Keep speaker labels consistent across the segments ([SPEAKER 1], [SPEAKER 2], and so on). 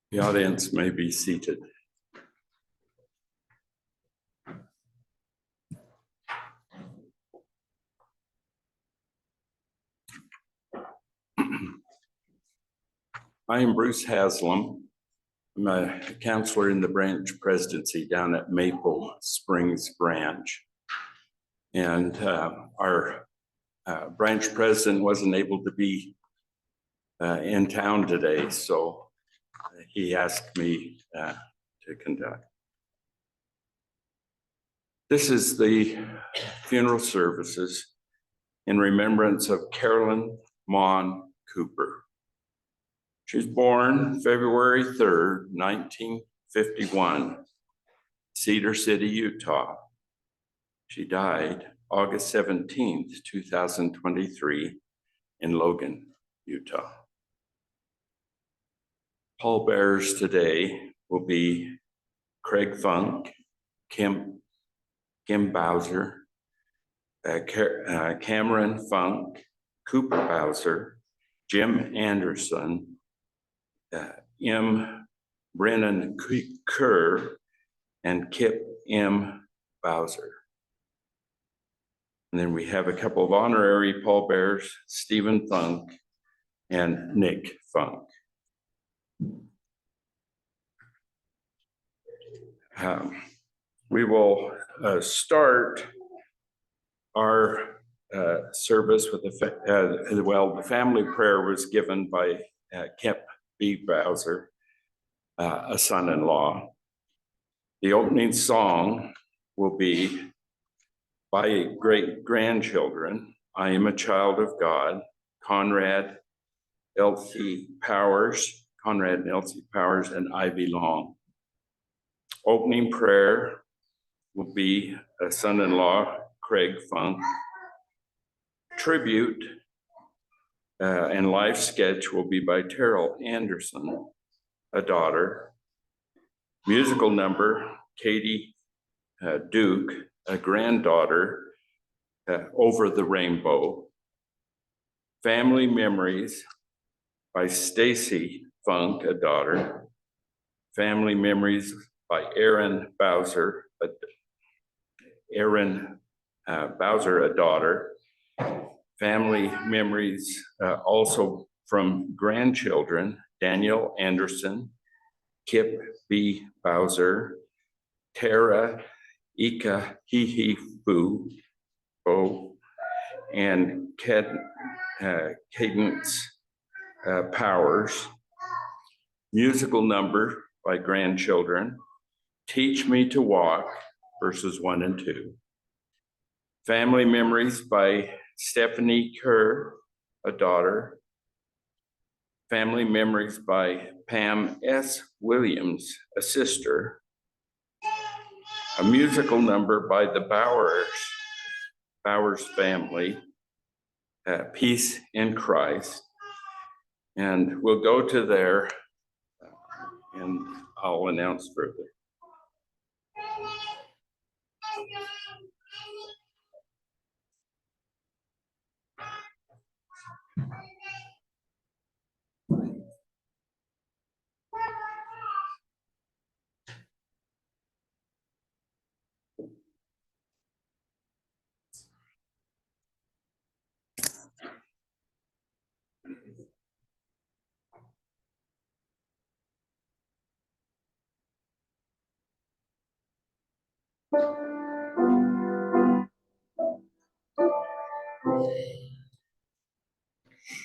[SPEAKER 1] The audience may be seated. I am Bruce Haslam. I'm a counselor in the branch presidency down at Maple Springs Branch. And our branch president wasn't able to be in town today, so he asked me to conduct. This is the funeral services in remembrance of Carolyn Mon Cooper. She was born February 3rd, 1951, Cedar City, Utah. She died August 17th, 2023 in Logan, Utah. Pallbearers today will be Craig Funk, Kim Bowser, Cameron Funk, Cooper Bowser, Jim Anderson, M. Brennan Kerr, and Kip M. Bowser. And then we have a couple of honorary pallbearers, Stephen Funk and Nick Funk. We will start our service with the family prayer was given by Kip B. Bowser, a son-in-law. The opening song will be by great-grandchildren, I Am a Child of God, Conrad and Elsie Powers, and I Belong. Opening prayer will be a son-in-law, Craig Funk. Tribute and life sketch will be by Terrell Anderson, a daughter. Musical number, Katie Duke, a granddaughter, Over the Rainbow. Family Memories by Stacy Funk, a daughter. Family Memories by Aaron Bowser, a daughter. Family memories also from grandchildren, Daniel Anderson, Kip B. Bowser, Tara Ika Hihi Fu, and Cadence Powers. Musical number by grandchildren, Teach Me to Walk, verses 1 and 2. Family Memories by Stephanie Kerr, a daughter. Family Memories by Pam S. Williams, a sister. A musical number by the Bowers family, Peace in Christ. And we'll go to there and I'll announce further.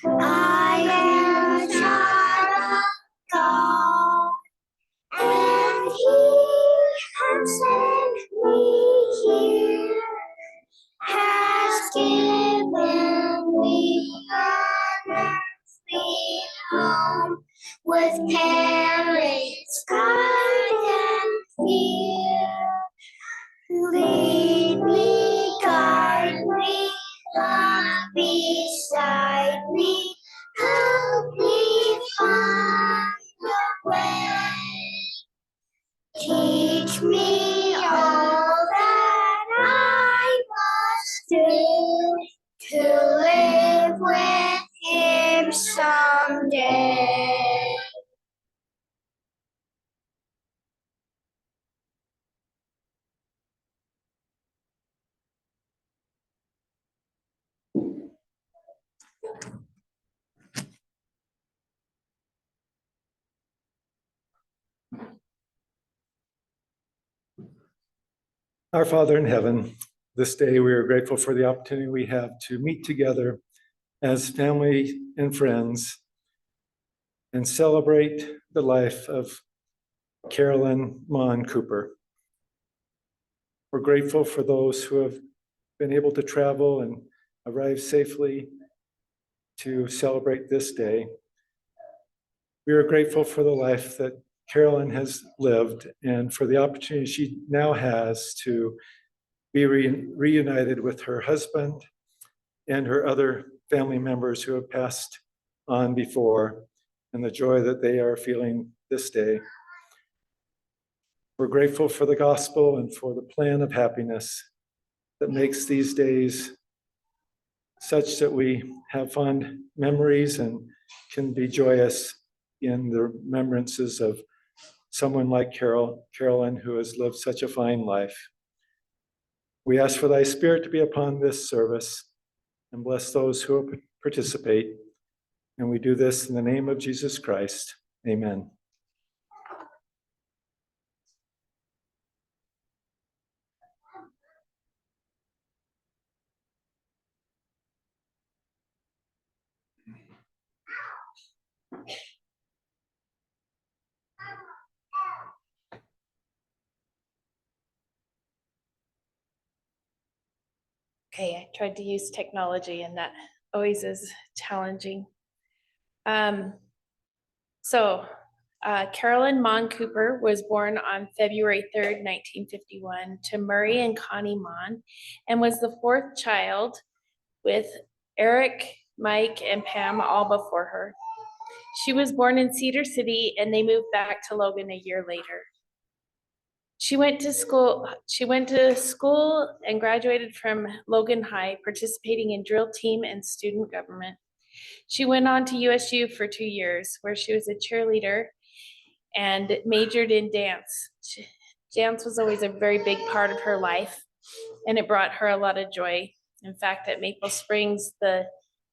[SPEAKER 2] I am a child of God, and He has sent me here, has given me an earthly home with parents kind and fear. Lead me, guide me, love beside me, help me find the way. Teach me all that
[SPEAKER 3] Our Father in heaven, this day we are grateful for the opportunity we have to meet together as family and friends and celebrate the life of Carolyn Mon Cooper. We're grateful for those who have been able to travel and arrive safely to celebrate this day. We are grateful for the life that Carolyn has lived and for the opportunity she now has to be reunited with her husband and her other family members who have passed on before, and the joy that they are feeling this day. We're grateful for the gospel and for the plan of happiness that makes these days such that we have fond memories and can be joyous in the remembrances of someone like Carolyn, who has lived such a fine life. We ask for thy spirit to be upon this service and bless those who participate. And we do this in the name of Jesus Christ. Amen.
[SPEAKER 4] Okay, I tried to use technology and that always is challenging. Carolyn Mon Cooper was born on February 3rd, 1951 to Murray and Connie Mon, and was the fourth child with Eric, Mike, and Pam all before her. She was born in Cedar City and they moved back to Logan a year later. She went to school and graduated from Logan High, participating in drill team and student government. She went on to USU for 2 years, where she was a cheerleader and majored in dance. Dance was always a very big part of her life, and it brought her a lot of joy. In fact, at Maple Springs, the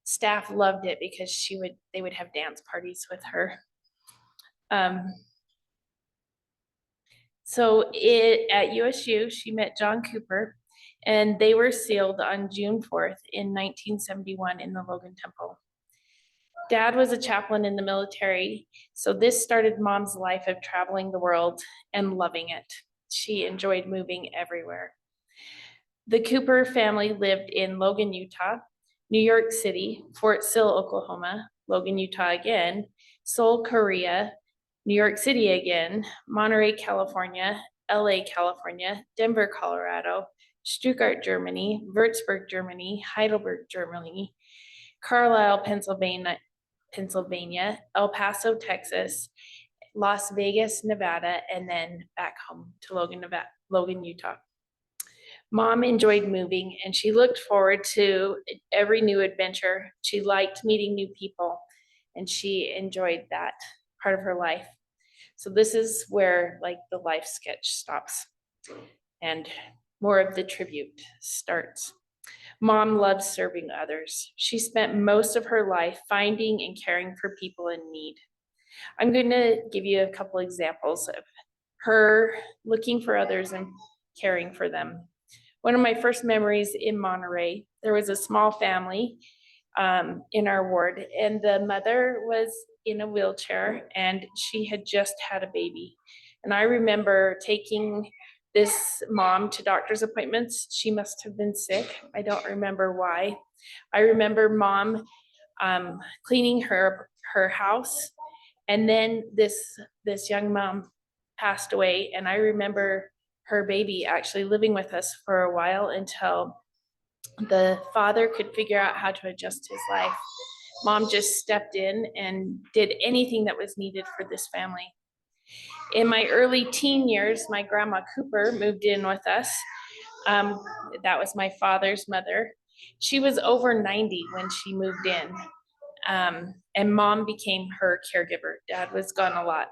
[SPEAKER 4] staff loved it because they would have dance parties with her. At USU, she met John Cooper, and they were sealed on June 4th in 1971 in the Logan Temple. Dad was a chaplain in the military, so this started Mom's life of traveling the world and loving it. She enjoyed moving everywhere. The Cooper family lived in Logan, Utah, New York City, Fort Sill, Oklahoma, Logan, Utah again, Seoul, Korea, New York City again, Monterey, California, LA, California, Denver, Colorado, Stuttgart, Germany, Würzburg, Germany, Heidelberg, Germany, Carlisle, Pennsylvania, El Paso, Texas, Las Vegas, Nevada, and then back home to Logan, Utah. Mom enjoyed moving and she looked forward to every new adventure. She liked meeting new people and she enjoyed that part of her life. So this is where the life sketch stops and more of the tribute starts. Mom loves serving others. She spent most of her life finding and caring for people in need. I'm going to give you a couple examples of her looking for others and caring for them. One of my first memories in Monterey, there was a small family in our ward, and the mother was in a wheelchair and she had just had a baby. And I remember taking this mom to doctor's appointments. She must have been sick. I don't remember why. I remember Mom cleaning her house, and then this young mom passed away, and I remember her baby actually living with us for a while until the father could figure out how to adjust his life. Mom just stepped in and did anything that was needed for this family. In my early teen years, my grandma Cooper moved in with us. That was my father's mother. She was over 90 when she moved in, and Mom became her caregiver. Dad was gone a lot.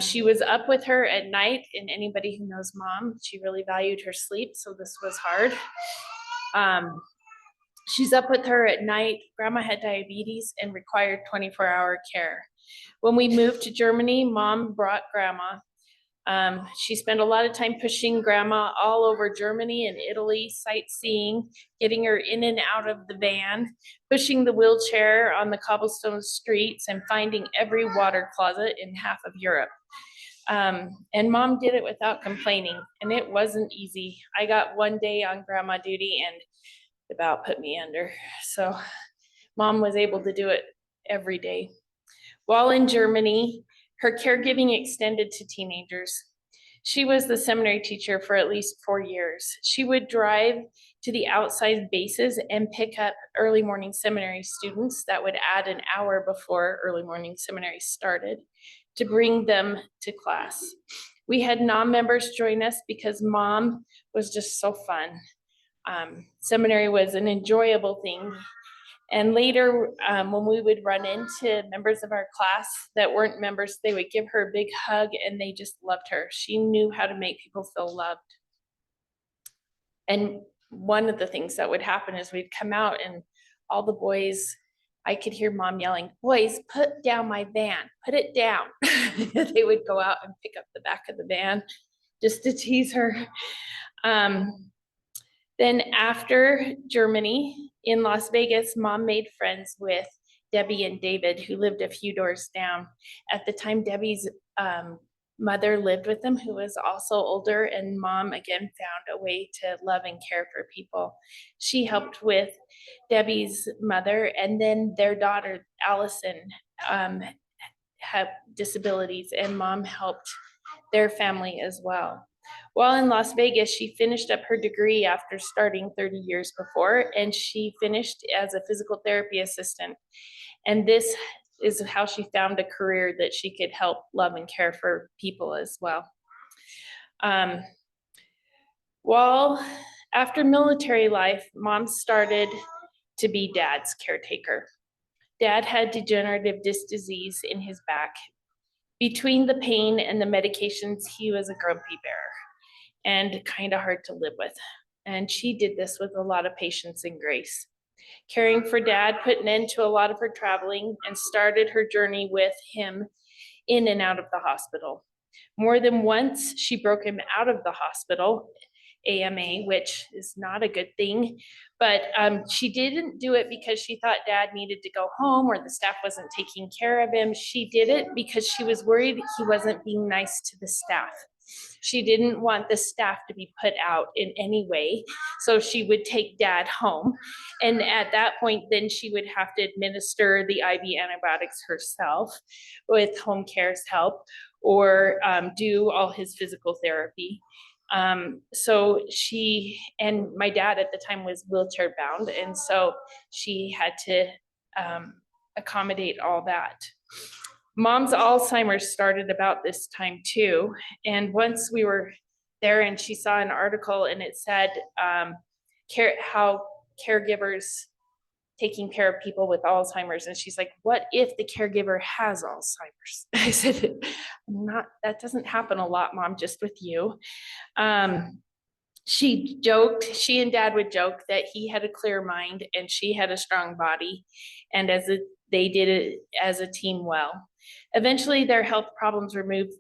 [SPEAKER 4] She was up with her at night, and anybody who knows Mom, she really valued her sleep, so this was hard. She's up with her at night. Grandma had diabetes and required 24-hour care. When we moved to Germany, Mom brought Grandma She spent a lot of time pushing grandma all over Germany and Italy, sightseeing, getting her in and out of the van, pushing the wheelchair on the cobblestone streets, and finding every water closet in half of Europe. And mom did it without complaining, and it wasn't easy. I got one day on grandma duty and about put me under. So mom was able to do it every day. While in Germany, her caregiving extended to teenagers. She was the seminary teacher for at least 4 years. She would drive to the outside bases and pick up early morning seminary students that would add an hour before early morning seminary started to bring them to class. We had non-members join us because mom was just so fun. Seminary was an enjoyable thing. And later, when we would run into members of our class that weren't members, they would give her a big hug and they just loved her. She knew how to make people feel loved. And one of the things that would happen is we'd come out and all the boys, I could hear mom yelling, "Boys, put down my van, put it down." They would go out and pick up the back of the van just to tease her. Then after Germany, in Las Vegas, mom made friends with Debbie and David, who lived a few doors down. At the time, Debbie's mother lived with them, who was also older, and mom again found a way to love and care for people. She helped with Debbie's mother, and then their daughter, Allison, had disabilities, and mom helped their family as well. While in Las Vegas, she finished up her degree after starting 30 years before, and she finished as a physical therapy assistant. And this is how she found a career that she could help love and care for people as well. While after military life, mom started to be dad's caretaker. Dad had degenerative disc disease in his back. Between the pain and the medications, he was a grumpy bear and kind of hard to live with. And she did this with a lot of patience and grace. Caring for dad put an end to a lot of her traveling and started her journey with him in and out of the hospital. More than once, she broke him out of the hospital, AMA, which is not a good thing, but she didn't do it because she thought dad needed to go home or the staff wasn't taking care of him. She did it because she was worried he wasn't being nice to the staff. She didn't want the staff to be put out in any way, so she would take dad home. And at that point, then she would have to administer the IV antibiotics herself with home care's help, or do all his physical therapy. So she, and my dad at the time was wheelchair bound, and so she had to accommodate all that. Mom's Alzheimer's started about this time too. And once we were there and she saw an article and it said how caregivers taking care of people with Alzheimer's. And she's like, what if the caregiver has Alzheimer's? I said, that doesn't happen a lot, Mom, just with you. She joked, she and dad would joke that he had a clear mind and she had a strong body. And they did it as a team well. Eventually, their health problems required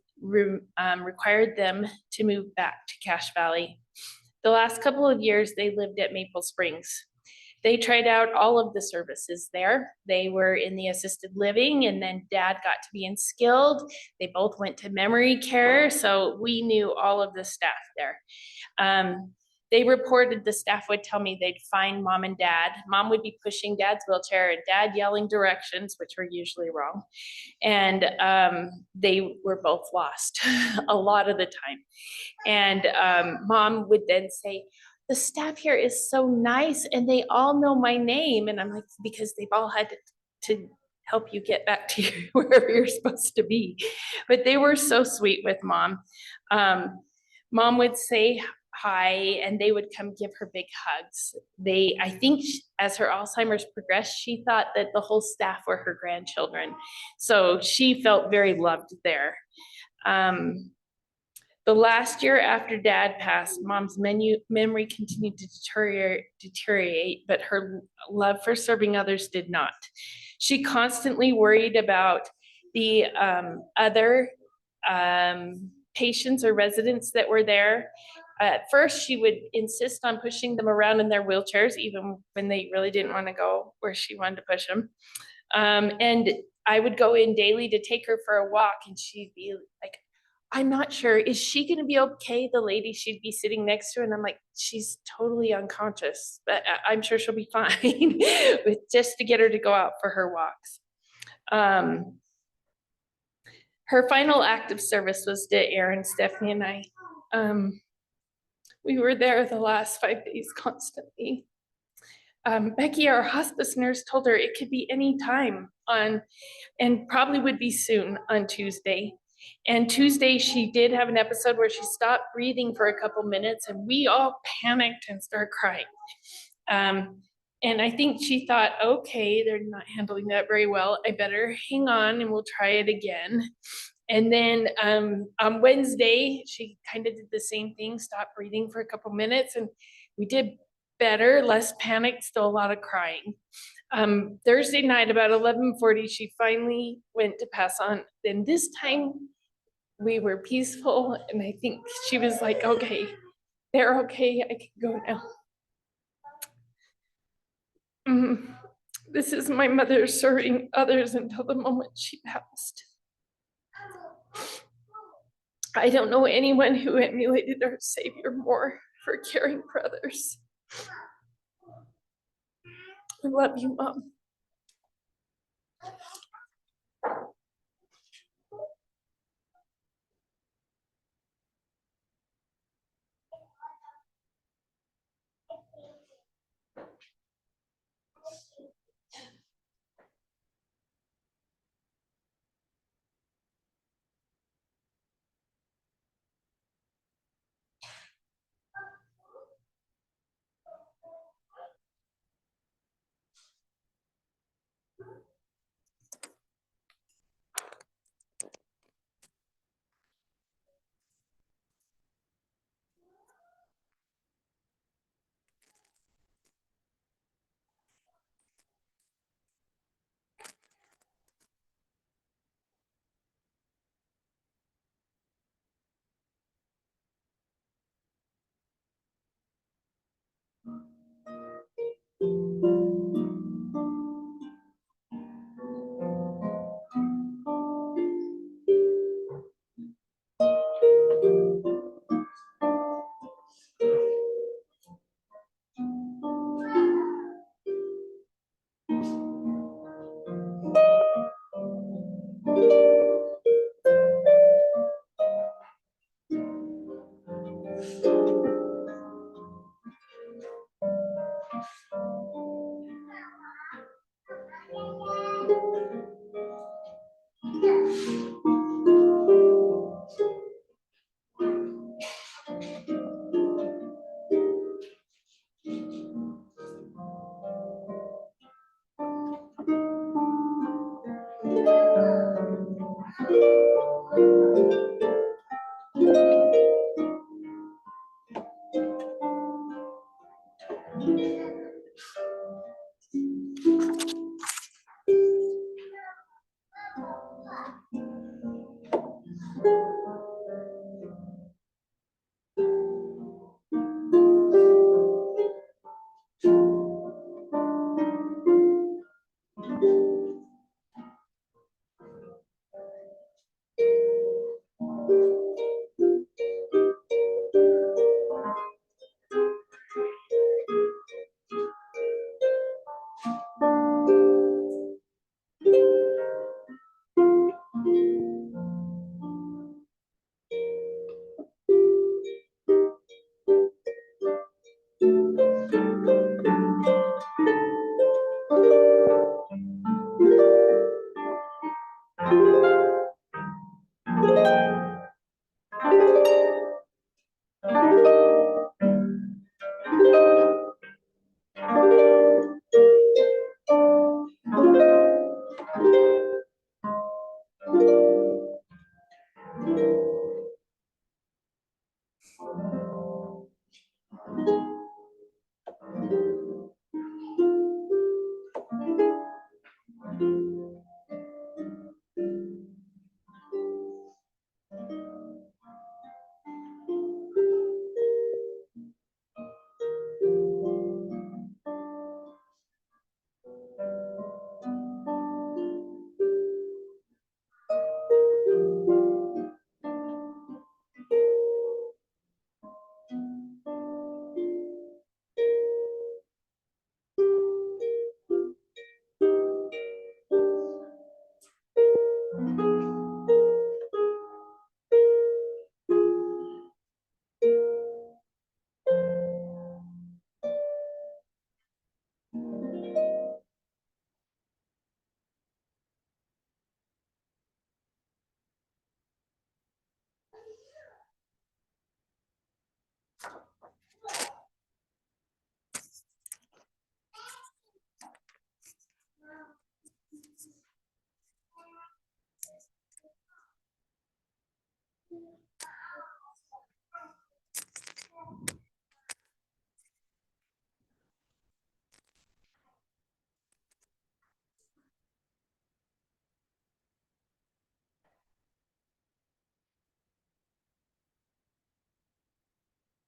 [SPEAKER 4] them to move back to Cache Valley. The last couple of years, they lived at Maple Springs. They tried out all of the services there. They were in the assisted living, and then dad got to be in skilled. They both went to memory care, so we knew all of the staff there. They reported, the staff would tell me they'd find mom and dad. Mom would be pushing dad's wheelchair and dad yelling directions, which were usually wrong. And they were both lost a lot of the time. And mom would then say, the staff here is so nice and they all know my name. And I'm like, because they've all had to help you get back to wherever you're supposed to be. But they were so sweet with mom. Mom would say hi and they would come give her big hugs. I think as her Alzheimer's progressed, she thought that the whole staff were her grandchildren. So she felt very loved there. The last year after dad passed, mom's memory continued to deteriorate, but her love for serving others did not. She constantly worried about the other patients or residents that were there. At first, she would insist on pushing them around in their wheelchairs, even when they really didn't want to go where she wanted to push them. And I would go in daily to take her for a walk, and she'd be like, I'm not sure, is she gonna be okay? The lady she'd be sitting next to, and I'm like, she's totally unconscious, but I'm sure she'll be fine. With just to get her to go out for her walks. Her final act of service was to Aaron, Stephanie, and I. We were there the last 5 days constantly. Becky, our hospice nurse, told her it could be any time on, and probably would be soon on Tuesday. And Tuesday, she did have an episode where she stopped breathing for a couple minutes, and we all panicked and started crying. And I think she thought, okay, they're not handling that very well. I better hang on and we'll try it again. And then on Wednesday, she kind of did the same thing, stopped breathing for a couple minutes, and we did better, less panic, still a lot of crying. Thursday night, about 11:40, she finally went to pass on. And this time we were peaceful, and I think she was like, okay, they're okay, I can go now. This is my mother serving others until the moment she passed. I don't know anyone who emulated our Savior more for caring for others. I love you, Mom.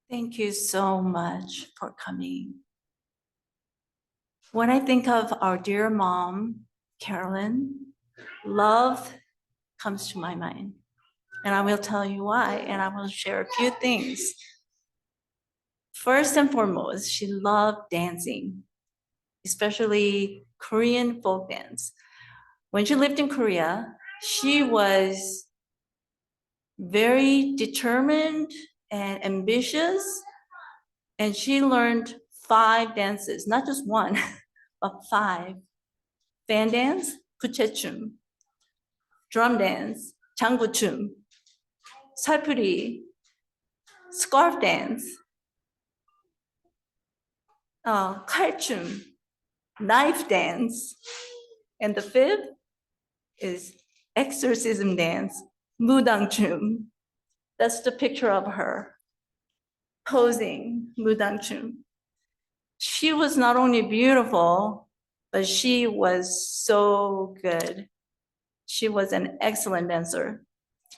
[SPEAKER 5] Thank you so much for coming. When I think of our dear mom, Carolyn, love comes to my mind. And I will tell you why, and I will share a few things. First and foremost, she loved dancing, especially Korean folk dance. When she lived in Korea, she was very determined and ambitious, and she learned 5 dances, not just one, but 5. Fan dance, 부채춤, drum dance, 장구춤, 살풀이, scarf dance, 칼춤, knife dance, and the 5th is exorcism dance, 무당춤. That's the picture of her posing 무당춤. She was not only beautiful, but she was so good. She was an excellent dancer.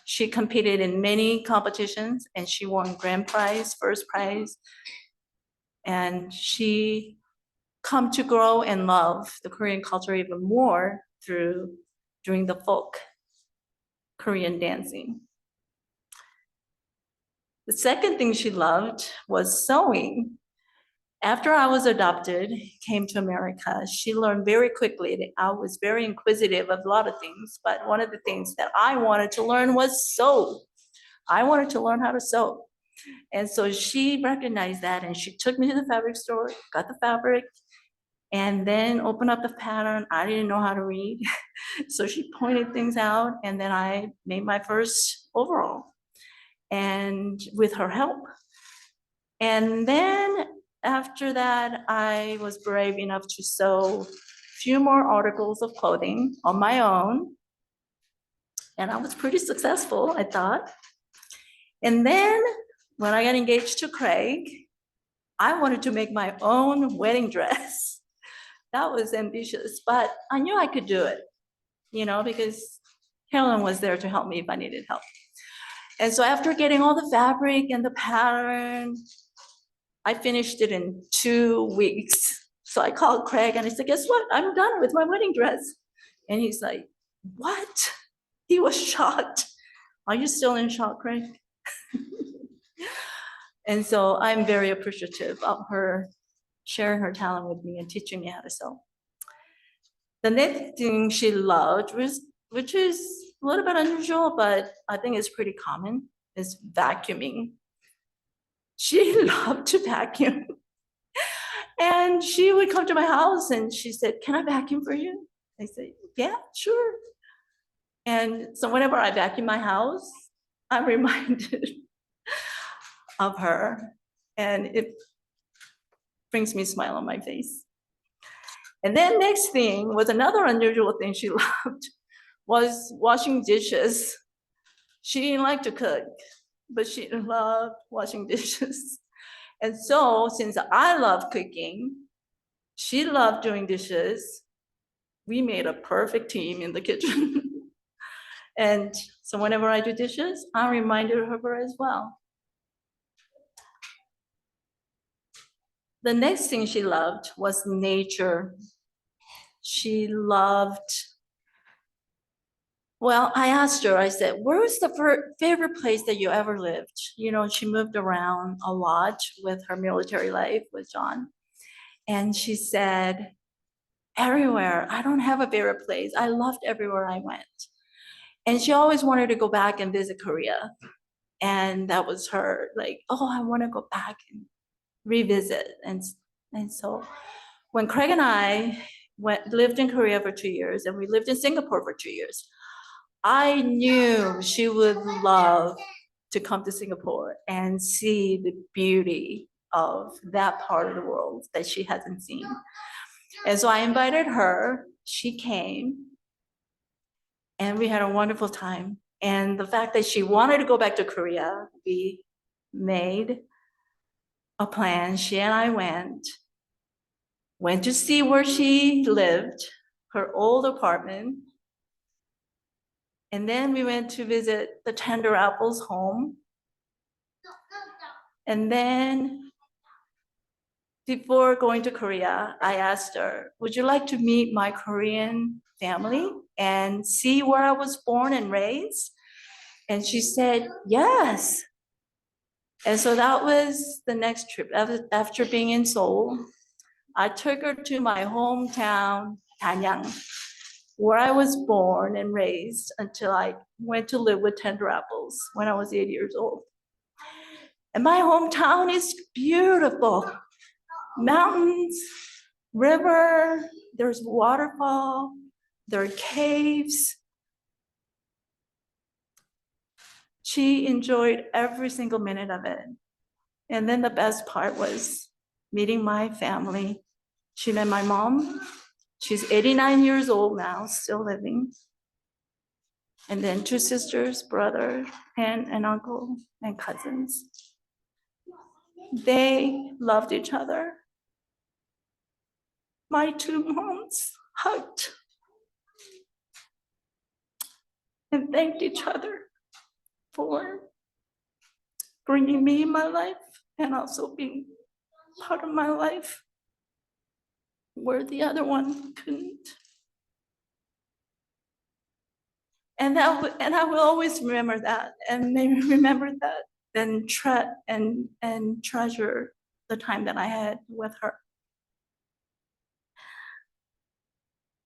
[SPEAKER 5] She competed in many competitions and she won grand prize, first prize. And she come to grow and love the Korean culture even more through doing the folk Korean dancing. The second thing she loved was sewing. After I was adopted, came to America, she learned very quickly that I was very inquisitive of a lot of things, but one of the things that I wanted to learn was sew. I wanted to learn how to sew. And so she recognized that and she took me to the fabric store, got the fabric, and then opened up the pattern. I didn't know how to read. So she pointed things out and then I made my first overall and with her help. And then after that, I was brave enough to sew a few more articles of clothing on my own. And I was pretty successful, I thought. And then when I got engaged to Craig, I wanted to make my own wedding dress. That was ambitious, but I knew I could do it, because Carolyn was there to help me if I needed help. And so after getting all the fabric and the pattern, I finished it in 2 weeks. So I called Craig and I said, guess what? I'm done with my wedding dress. And he's like, what? He was shocked. Are you still in shock, Craig? And so I'm very appreciative of her sharing her talent with me and teaching me how to sew. The next thing she loved was, which is a little bit unusual, but I think it's pretty common, is vacuuming. She loved to vacuum. And she would come to my house and she said, can I vacuum for you? I said, yeah, sure. And so whenever I vacuum my house, I'm reminded of her and it brings me a smile on my face. And then next thing was another unusual thing she loved was washing dishes. She didn't like to cook, but she loved washing dishes. And so since I love cooking, she loved doing dishes. We made a perfect team in the kitchen. And so whenever I do dishes, I'm reminded of her as well. The next thing she loved was nature. She loved, well, I asked her, I said, where was the favorite place that you ever lived? She moved around a lot with her military life with John. And she said, everywhere. I don't have a favorite place. I loved everywhere I went. And she always wanted to go back and visit Korea. And that was her, like, oh, I want to go back and revisit. And so when Craig and I lived in Korea for 2 years and we lived in Singapore for 2 years, I knew she would love to come to Singapore and see the beauty of that part of the world that she hasn't seen. And so I invited her, she came, and we had a wonderful time. And the fact that she wanted to go back to Korea, we made a plan. She and I went to see where she lived, her old apartment. And then we went to visit the Tender Apples home. And then before going to Korea, I asked her, would you like to meet my Korean family and see where I was born and raised? And she said, yes. And so that was the next trip. After being in Seoul, I took her to my hometown, Danyang, where I was born and raised until I went to live with Tender Apples when I was 8 years old. And my hometown is beautiful. Mountains, river, there's waterfall, there are caves. She enjoyed every single minute of it. And then the best part was meeting my family. She met my mom. She's 89 years old now, still living. And then 2 sisters, brother, aunt and uncle, and cousins. They loved each other. My 2 moms hugged and thanked each other for bringing me in my life and also being part of my life where the other one couldn't. And I will always remember that and maybe remember that and treasure the time that I had with her.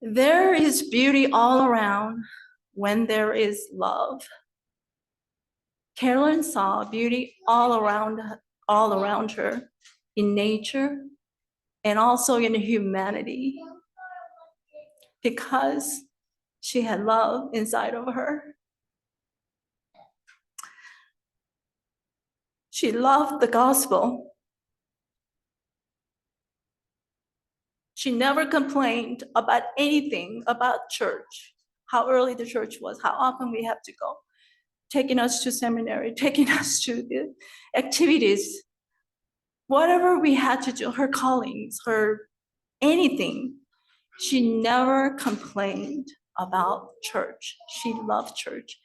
[SPEAKER 5] There is beauty all around when there is love. Carolyn saw beauty all around her in nature and also in humanity because she had love inside of her. She loved the gospel. She never complained about anything about church, how early the church was, how often we have to go, taking us to seminary, taking us to the activities, whatever we had to do, her callings, her anything. She never complained about church. She loved church.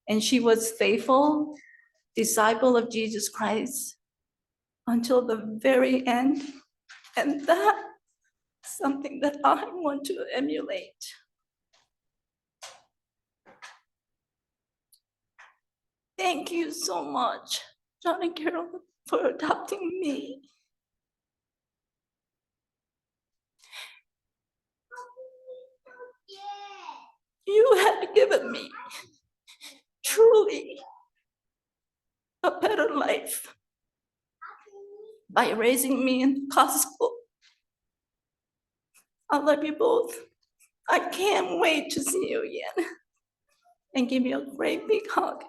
[SPEAKER 5] And she was faithful disciple of Jesus Christ until the very end. And that's something that I want to emulate. Thank you so much, John and Carolyn, for adopting me. You have given me truly a better life by raising me in the gospel. I love you both. I can't wait to see you again and give you a great big hug.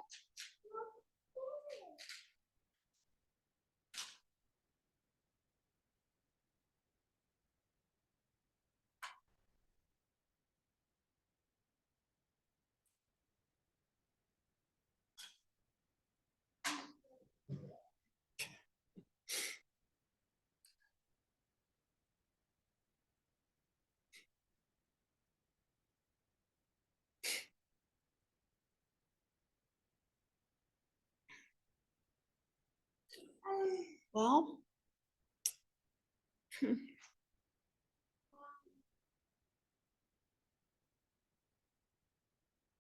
[SPEAKER 6] Well,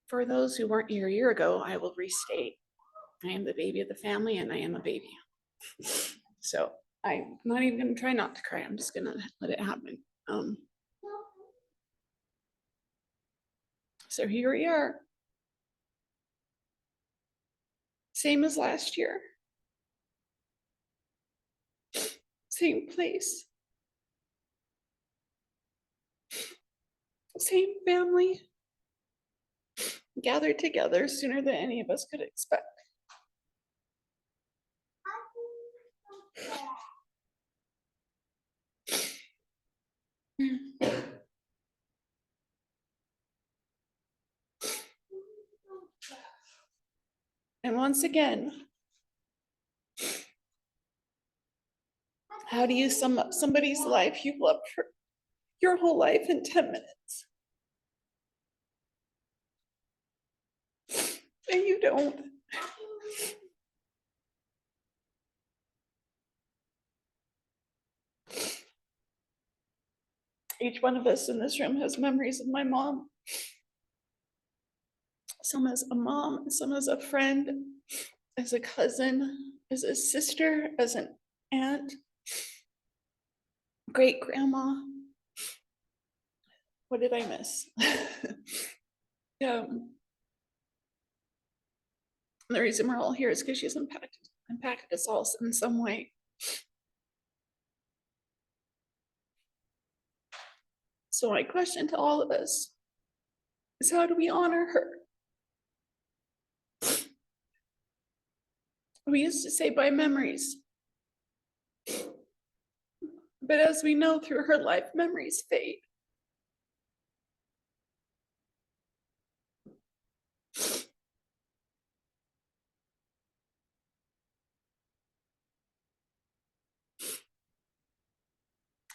[SPEAKER 6] for those who weren't here a year ago, I will restate. I am the baby of the family and I am a baby. So I'm not even gonna try not to cry. I'm just gonna let it happen. So here we are. Same as last year. Same place. Same family. Gathered together sooner than any of us could expect. And once again, how do you sum up somebody's life you've loved for your whole life in 10 minutes? And you don't. Each one of us in this room has memories of my mom. Some as a mom, some as a friend, as a cousin, as a sister, as an aunt, great grandma. What did I miss? The reason we're all here is because she's impacted us all in some way. So my question to all of us is, how do we honor her? We used to say by memories, but as we know, through her life, memories fade.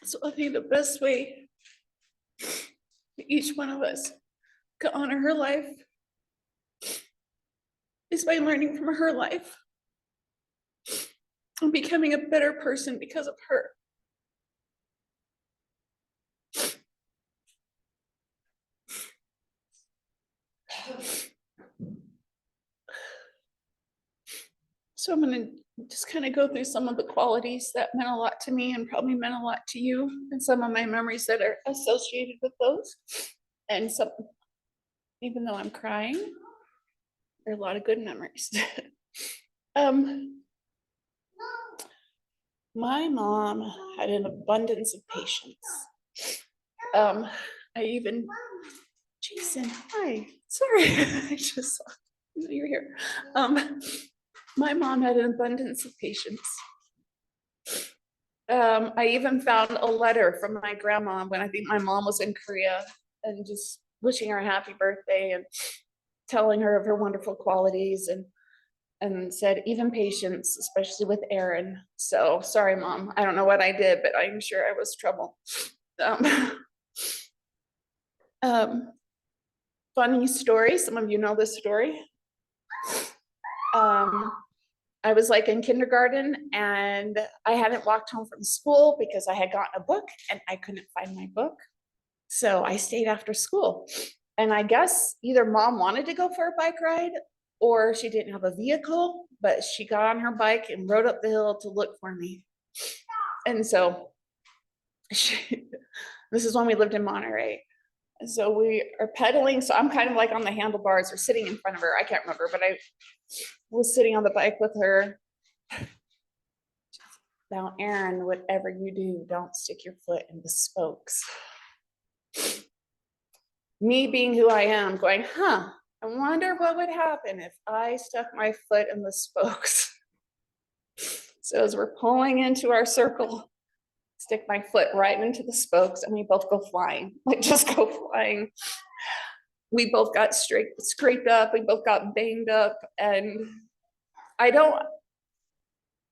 [SPEAKER 6] So I think the best way each one of us to honor her life is by learning from her life and becoming a better person because of her. So I'm going to just kind of go through some of the qualities that meant a lot to me and probably meant a lot to you, and some of my memories that are associated with those. And some, even though I'm crying, there are a lot of good memories. My mom had an abundance of patience. Jason, hi, sorry, I just saw you're here. My mom had an abundance of patience. I even found a letter from my grandma when I think my mom was in Korea, and just wishing her a happy birthday and telling her of her wonderful qualities, and said, even patience, especially with Aaron. So sorry, Mom. I don't know what I did, but I'm sure I was trouble. Funny story. Some of you know this story. I was like in kindergarten, and I hadn't walked home from school because I had gotten a book and I couldn't find my book. So I stayed after school. And I guess either Mom wanted to go for a bike ride or she didn't have a vehicle, but she got on her bike and rode up the hill to look for me. And so this is when we lived in Monterey. And so we are pedaling. So I'm kind of like on the handlebars or sitting in front of her. I can't remember, but I was sitting on the bike with her. Now, Aaron, whatever you do, don't stick your foot in the spokes. Me being who I am, going, I wonder what would happen if I stuck my foot in the spokes. So as we're pulling into our circle, stick my foot right into the spokes and we both go flying, like just go flying. We both got scraped up, we both got banged up, and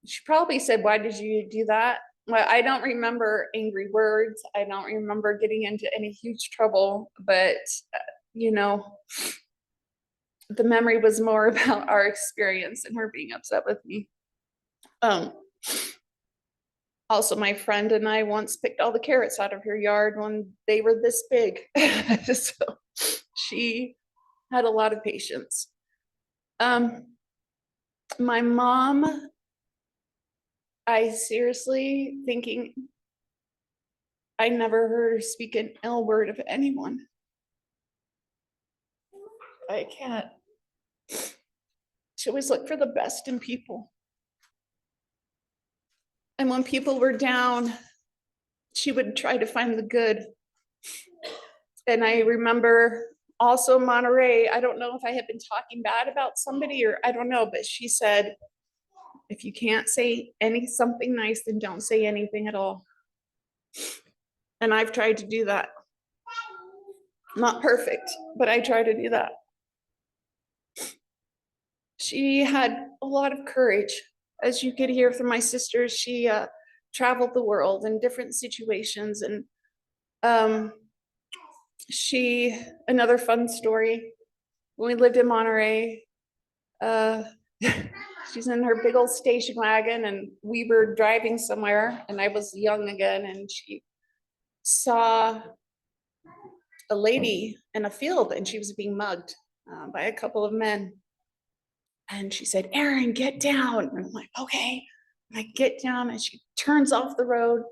[SPEAKER 6] she probably said, why did you do that? Well, I don't remember angry words. I don't remember getting into any huge trouble, but the memory was more about our experience and her being upset with me. Also, my friend and I once picked all the carrots out of her yard when they were this big. So she had a lot of patience. My mom, I seriously thinking, I never heard her speak an ill word of anyone. I can't. She always looked for the best in people. And when people were down, she would try to find the good. And I remember also Monterey, I don't know if I had been talking bad about somebody or I don't know, but she said, if you can't say something nice, then don't say anything at all. And I've tried to do that. Not perfect, but I try to do that. She had a lot of courage. As you could hear from my sisters, she traveled the world in different situations. And another fun story, when we lived in Monterey, she's in her big old station wagon and we were driving somewhere and I was young again, and she saw a lady in a field and she was being mugged by a couple of men. And she said, "Erin, get down." And I'm like, okay. And I get down and she turns off the road,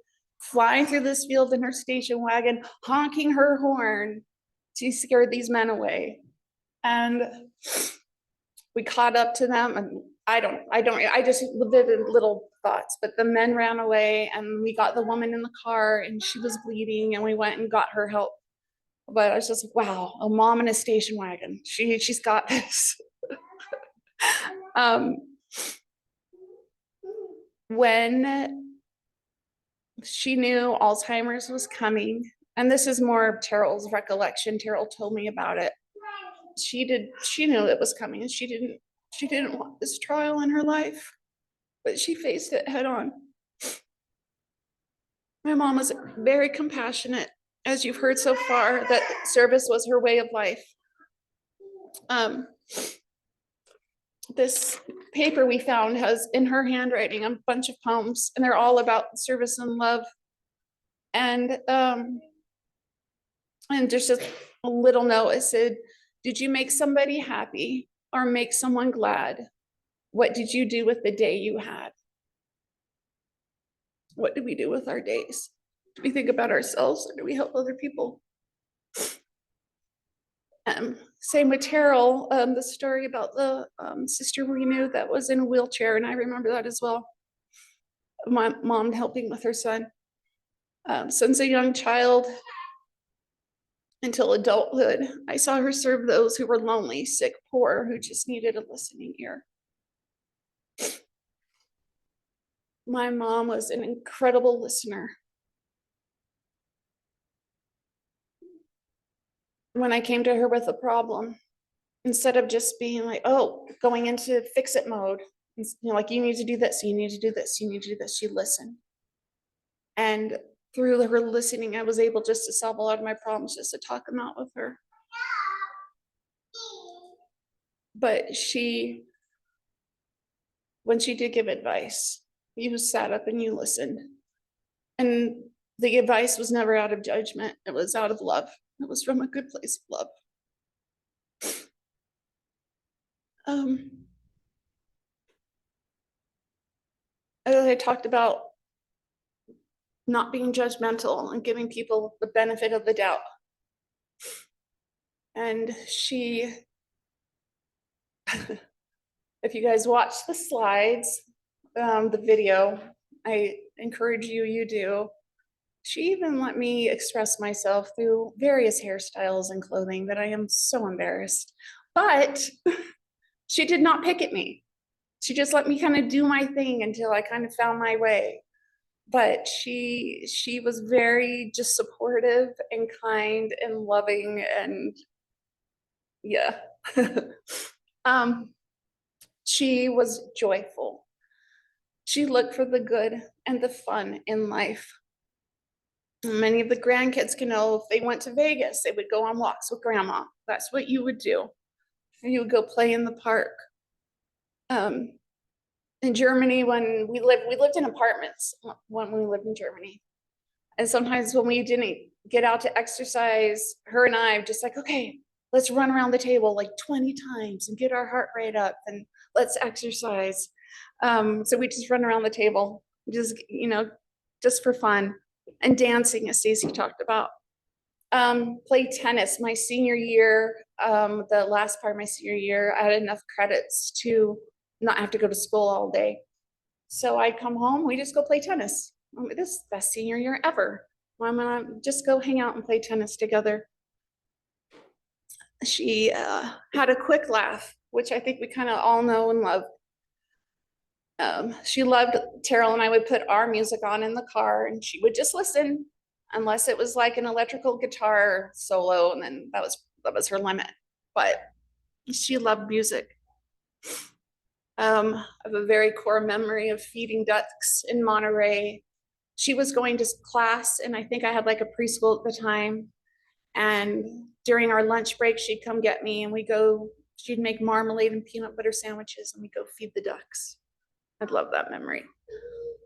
[SPEAKER 6] flying through this field in her station wagon, honking her horn. She scared these men away. And we caught up to them, and I just vivid little thoughts, but the men ran away and we got the woman in the car and she was bleeding and we went and got her help. But I was just like, wow, a mom in a station wagon. She's got this. When she knew Alzheimer's was coming, and this is more of Terrell's recollection, Terrell told me about it. She knew it was coming, and she didn't want this trial in her life, but she faced it head on. My mom was very compassionate, as you've heard so far, that service was her way of life. This paper we found has in her handwriting a bunch of poems, and they're all about service and love. And there's just a little note. It said, "Did you make somebody happy or make someone glad? What did you do with the day you had?" What do we do with our days? Do we think about ourselves or do we help other people? Same with Terrell, the story about the sister we knew that was in a wheelchair, and I remember that as well. My mom helping with her son. Since a young child until adulthood, I saw her serve those who were lonely, sick, poor, who just needed a listening ear. My mom was an incredible listener. When I came to her with a problem, instead of just being like, oh, going into fix it mode, like, you need to do this, you need to do this, you need to do this, she listened. And through her listening, I was able just to solve a lot of my problems, just to talk them out with her. But when she did give advice, you sat up and you listened. And the advice was never out of judgment. It was out of love. It was from a good place of love. I talked about not being judgmental and giving people the benefit of the doubt. And she, if you guys watch the slides, the video, I encourage you do. She even let me express myself through various hairstyles and clothing that I am so embarrassed. But she did not pick at me. She just let me kind of do my thing until I kind of found my way. But she was very just supportive and kind and loving, and yeah. She was joyful. She looked for the good and the fun in life. Many of the grandkids can know if they went to Vegas, they would go on walks with grandma. That's what you would do. You would go play in the park. In Germany, when we lived in apartments when we lived in Germany. And sometimes when we didn't get out to exercise, her and I just like, okay, let's run around the table like 20 times and get our heart rate up and let's exercise. So we just run around the table, just for fun. And dancing, as Stacey talked about. Played tennis my senior year. The last part of my senior year, I had enough credits to not have to go to school all day. So I'd come home, we just go play tennis. This is the best senior year ever. I'm gonna just go hang out and play tennis together. She had a quick laugh, which I think we kind of all know and love. She loved Terrell and I would put our music on in the car and she would just listen unless it was like an electrical guitar solo, and then that was her limit. But she loved music. I have a very core memory of feeding ducks in Monterey. She was going to class and I think I had like a preschool at the time. And during our lunch break, she'd come get me and she'd make marmalade and peanut butter sandwiches and we'd go feed the ducks. I'd love that memory.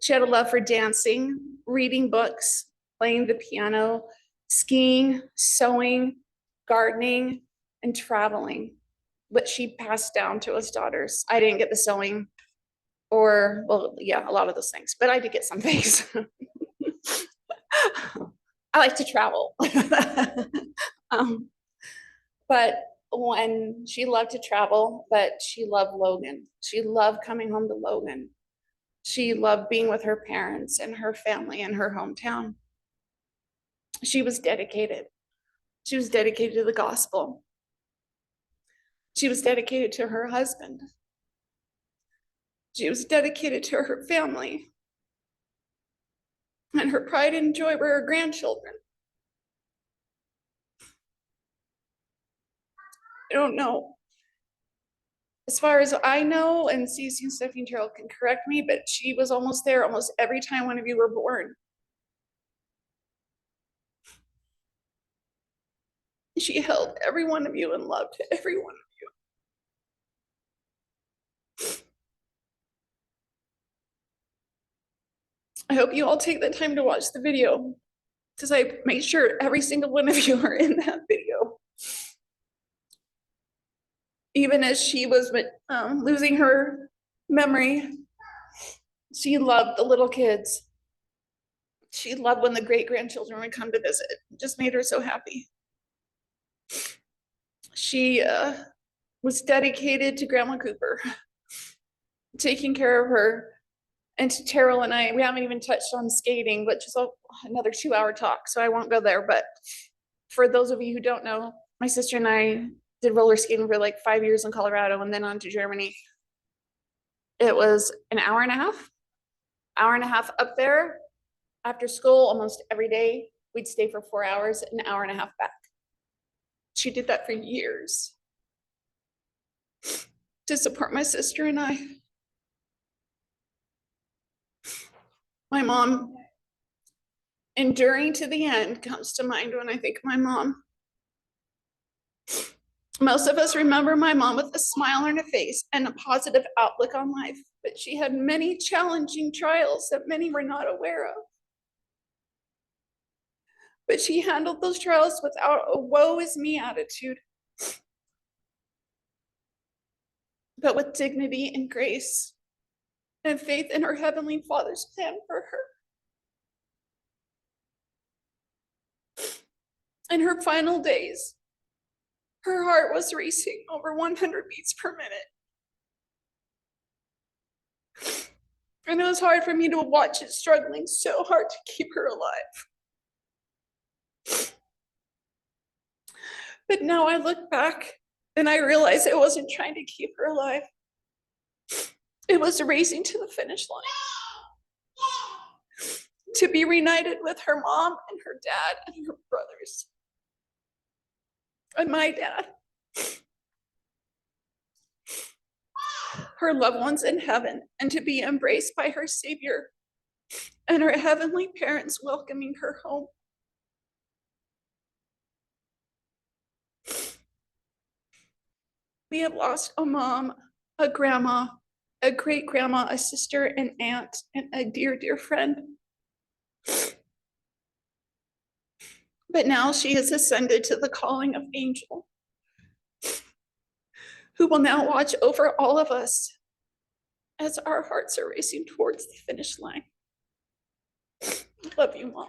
[SPEAKER 6] She had a love for dancing, reading books, playing the piano, skiing, sewing, gardening, and traveling, which she passed down to us daughters. I didn't get the sewing or, well, yeah, a lot of those things, but I did get some things. I like to travel. But when she loved to travel, but she loved Logan. She loved coming home to Logan. She loved being with her parents and her family in her hometown. She was dedicated. She was dedicated to the gospel. She was dedicated to her husband. She was dedicated to her family. And her pride and joy were her grandchildren. I don't know. As far as I know, and Cece and Stephanie and Terrell can correct me, but she was almost there almost every time one of you were born. She held every one of you and loved every one of you. I hope you all take the time to watch the video, because I made sure every single one of you are in that video. Even as she was losing her memory, she loved the little kids. She loved when the great-grandchildren would come to visit. It just made her so happy. She was dedicated to Grandma Cooper, taking care of her. And to Terrell and I, we haven't even touched on skating, which is another 2-hour talk, so I won't go there. But for those of you who don't know, my sister and I did roller skating for like 5 years in Colorado and then on to Germany. It was an hour and a half up there after school almost every day. We'd stay for 4 hours, an hour and a half back. She did that for years to support my sister and I. My mom, enduring to the end, comes to mind when I think of my mom. Most of us remember my mom with a smile on her face and a positive outlook on life, but she had many challenging trials that many were not aware of. But she handled those trials without a woe is me attitude, but with dignity and grace and faith in her Heavenly Father's plan for her. In her final days, her heart was racing over 100 beats per minute. And it was hard for me to watch it struggling so hard to keep her alive. But now I look back and I realize it wasn't trying to keep her alive. It was racing to the finish line. To be reunited with her mom and her dad and her brothers. And my dad. Her loved ones in heaven, and to be embraced by her Savior and her heavenly parents welcoming her home. We have lost a mom, a grandma, a great grandma, a sister, an aunt, and a dear, dear friend. But now she has ascended to the calling of angel, who will now watch over all of us as our hearts are racing towards the finish line. Love you, Mom.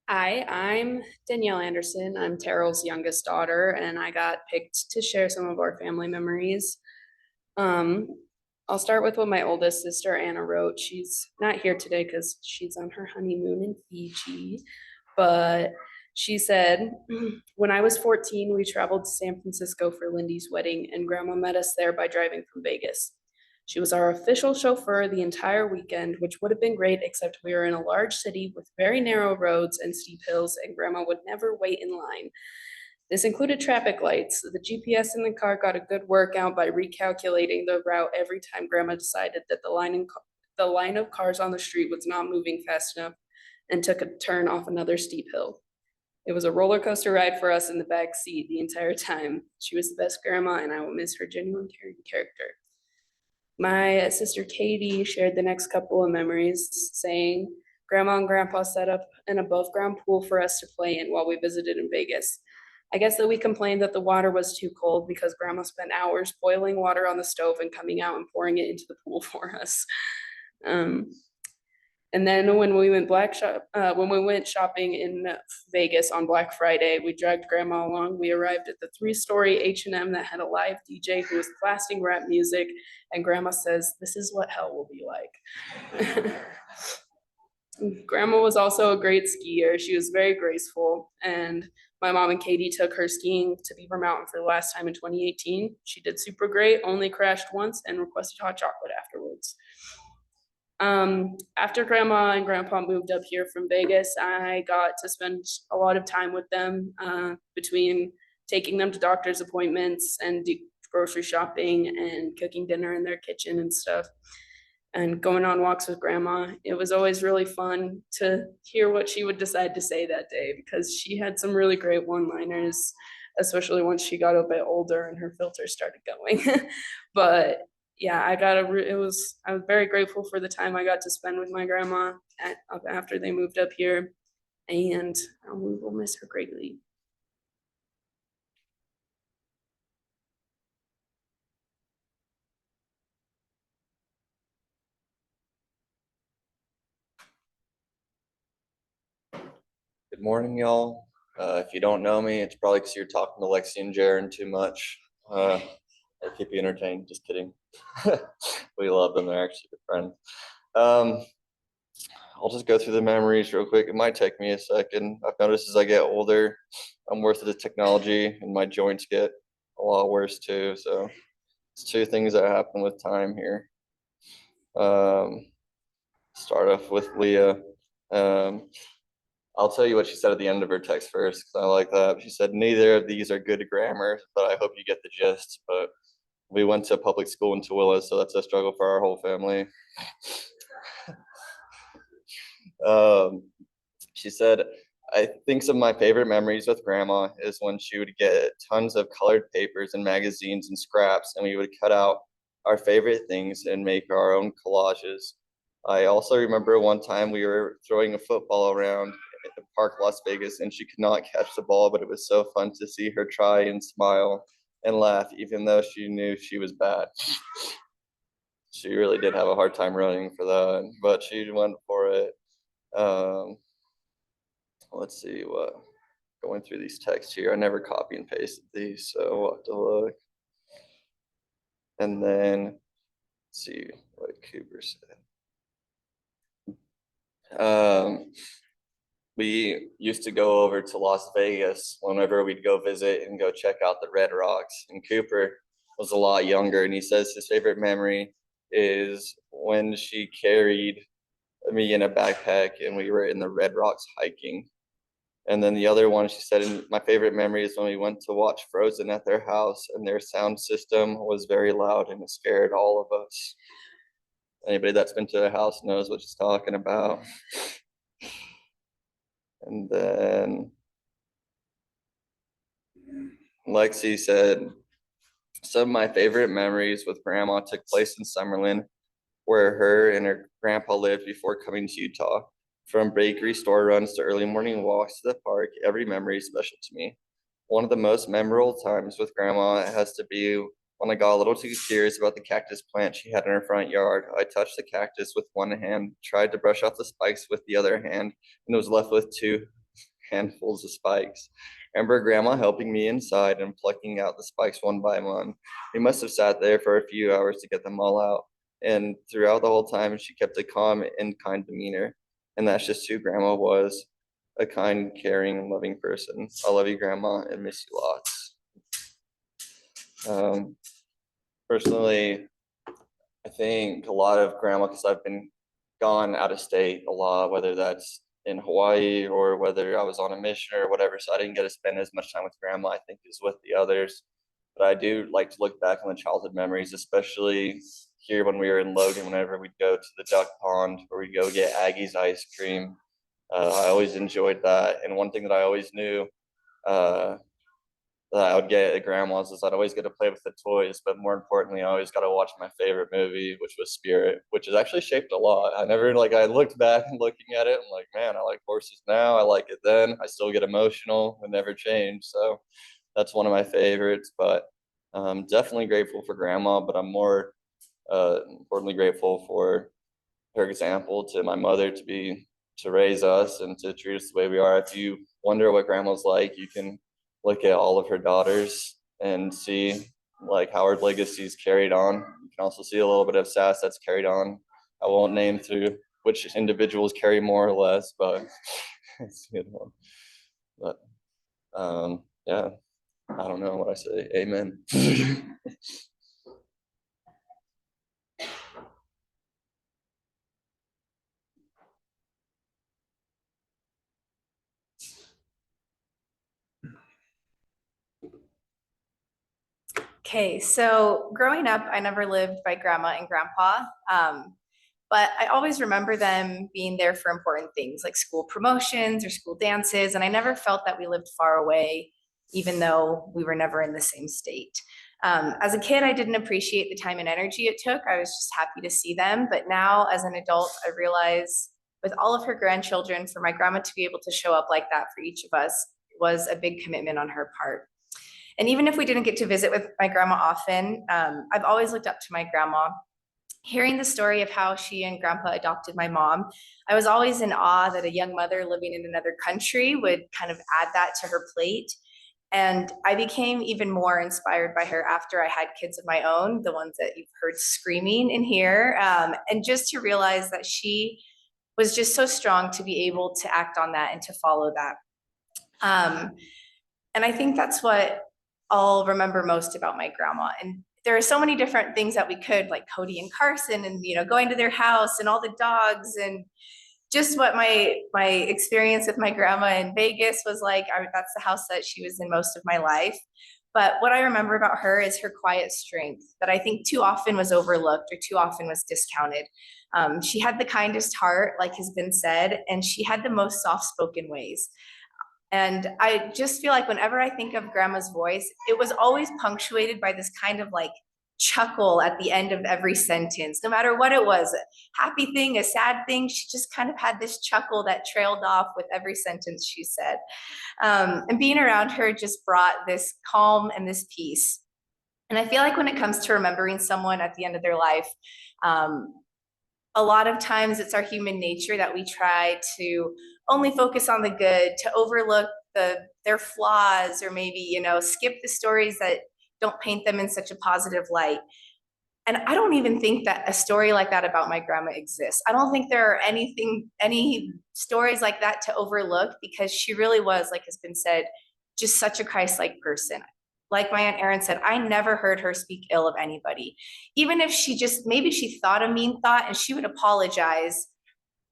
[SPEAKER 7] Hi, I'm Danielle Anderson. I'm Terrell's youngest daughter, and I got picked to share some of our family memories. I'll start with what my oldest sister Anna wrote. She's not here today because she's on her honeymoon in Fiji, but she said, when I was 14, we traveled to San Francisco for Lindy's wedding, and Grandma met us there by driving from Vegas. She was our official chauffeur the entire weekend, which would have been great, except we were in a large city with very narrow roads and steep hills, and Grandma would never wait in line. This included traffic lights. The GPS in the car got a good workout by recalculating the route every time Grandma decided that the line of cars on the street was not moving fast enough and took a turn off another steep hill. It was a roller coaster ride for us in the back seat the entire time. She was the best grandma, and I will miss her genuine caring character. My sister Katie shared the next couple of memories, saying, Grandma and Grandpa set up an above ground pool for us to play in while we visited in Vegas. I guess that we complained that the water was too cold because Grandma spent hours boiling water on the stove and coming out and pouring it into the pool for us. And then when we went shopping in Vegas on Black Friday, we dragged Grandma along. We arrived at the 3-story H&M that had a live DJ who was blasting rap music, and Grandma says, "This is what hell will be like." Grandma was also a great skier. She was very graceful, and my mom and Katie took her skiing to Beaver Mountain for the last time in 2018. She did super great, only crashed once, and requested hot chocolate afterwards. After Grandma and Grandpa moved up here from Vegas, I got to spend a lot of time with them, between taking them to doctor's appointments and grocery shopping and cooking dinner in their kitchen and stuff, and going on walks with Grandma. It was always really fun to hear what she would decide to say that day, because she had some really great one-liners, especially once she got a bit older and her filters started going. But yeah, I was very grateful for the time I got to spend with my grandma after they moved up here, and we will miss her greatly.
[SPEAKER 8] Good morning, y'all. If you don't know me, it's probably because you're talking to Lexi and Jaron too much. I'll keep you entertained. Just kidding. We love them. They're actually good friends. I'll just go through the memories real quick. It might take me a second. I've noticed as I get older, I'm worse at the technology, and my joints get a lot worse too. So it's two things that happen with time here. Start off with Leah. I'll tell you what she said at the end of her text first, because I like that. She said, "Neither of these are good grammar, but I hope you get the gist." But we went to public school in Tooele, so that's a struggle for our whole family. She said, "I think some of my favorite memories with Grandma is when she would get tons of colored papers and magazines and scraps, and we would cut out our favorite things and make our own collages. I also remember one time we were throwing a football around at the park, Las Vegas, and she could not catch the ball, but it was so fun to see her try and smile and laugh, even though she knew she was bad." She really did have a hard time running for that, but she went for it. Let's see what, going through these texts here. I never copy and pasted these, so we'll have to look. And then, let's see what Cooper said. We used to go over to Las Vegas whenever we'd go visit and go check out the Red Rocks. And Cooper was a lot younger, and he says his favorite memory is when she carried me in a backpack and we were in the Red Rocks hiking. And then the other one, she said, my favorite memory is when we went to watch Frozen at their house, and their sound system was very loud and it scared all of us. Anybody that's been to their house knows what she's talking about. And then Lexi said, some of my favorite memories with Grandma took place in Summerlin, where her and her grandpa lived before coming to Utah. From bakery store runs to early morning walks to the park, every memory is special to me. One of the most memorable times with Grandma has to be when I got a little too curious about the cactus plant she had in her front yard. I touched the cactus with one hand, tried to brush off the spikes with the other hand, and was left with 2 handfuls of spikes. I remember Grandma helping me inside and plucking out the spikes one by one. We must have sat there for a few hours to get them all out. And throughout the whole time, she kept a calm and kind demeanor. And that's just who Grandma was, a kind, caring, and loving person. I love you, Grandma, and miss you lots. Personally, I think a lot of Grandma, because I've been gone out of state a lot, whether that's in Hawaii or whether I was on a mission or whatever. So I didn't get to spend as much time with grandma, I think, as with the others. But I do like to look back on the childhood memories, especially here when we were in Logan, whenever we'd go to the duck pond or we'd go get Aggie's ice cream. I always enjoyed that. And one thing that I always knew that I would get at grandma's is I'd always get to play with the toys, but more importantly, I always got to watch my favorite movie, which was Spirit, which is actually shaped a lot. I never I looked back and looking at it, I'm like, man, I like horses now. I like it then. I still get emotional. It never changed. So that's one of my favorites, but definitely grateful for grandma, but I'm more importantly grateful for her example to my mother to raise us and to treat us the way we are. If you wonder what grandma's like, you can look at all of her daughters and see like how her legacy is carried on. You can also see a little bit of sass that's carried on. I won't name through which individuals carry more or less, but it's a good one. But yeah, I don't know what I say. Amen.
[SPEAKER 9] Okay, so growing up, I never lived by grandma and grandpa, but I always remember them being there for important things like school promotions or school dances, and I never felt that we lived far away, even though we were never in the same state. As a kid, I didn't appreciate the time and energy it took. I was just happy to see them, but now as an adult, I realize with all of her grandchildren, for my grandma to be able to show up like that for each of us was a big commitment on her part. And even if we didn't get to visit with my grandma often, I've always looked up to my grandma. Hearing the story of how she and grandpa adopted my mom, I was always in awe that a young mother living in another country would kind of add that to her plate. And I became even more inspired by her after I had kids of my own, the ones that you've heard screaming in here. And just to realize that she was just so strong to be able to act on that and to follow that. And I think that's what I'll remember most about my grandma. And there are so many different things that we could, like Cody and Carson, and going to their house and all the dogs, and just what my experience with my grandma in Vegas was like. That's the house that she was in most of my life. But what I remember about her is her quiet strength that I think too often was overlooked or too often was discounted. She had the kindest heart, like has been said, and she had the most soft-spoken ways. And I just feel like whenever I think of grandma's voice, it was always punctuated by this kind of like chuckle at the end of every sentence, no matter what it was, a happy thing, a sad thing. She just kind of had this chuckle that trailed off with every sentence she said. And being around her just brought this calm and this peace. And I feel like when it comes to remembering someone at the end of their life, a lot of times it's our human nature that we try to only focus on the good, to overlook their flaws, or maybe, skip the stories that don't paint them in such a positive light. And I don't even think that a story like that about my grandma exists. I don't think there are any stories like that to overlook, because she really was, like has been said, just such a Christ-like person. Like my Aunt Erin said, I never heard her speak ill of anybody. Even if maybe she thought a mean thought and she would apologize,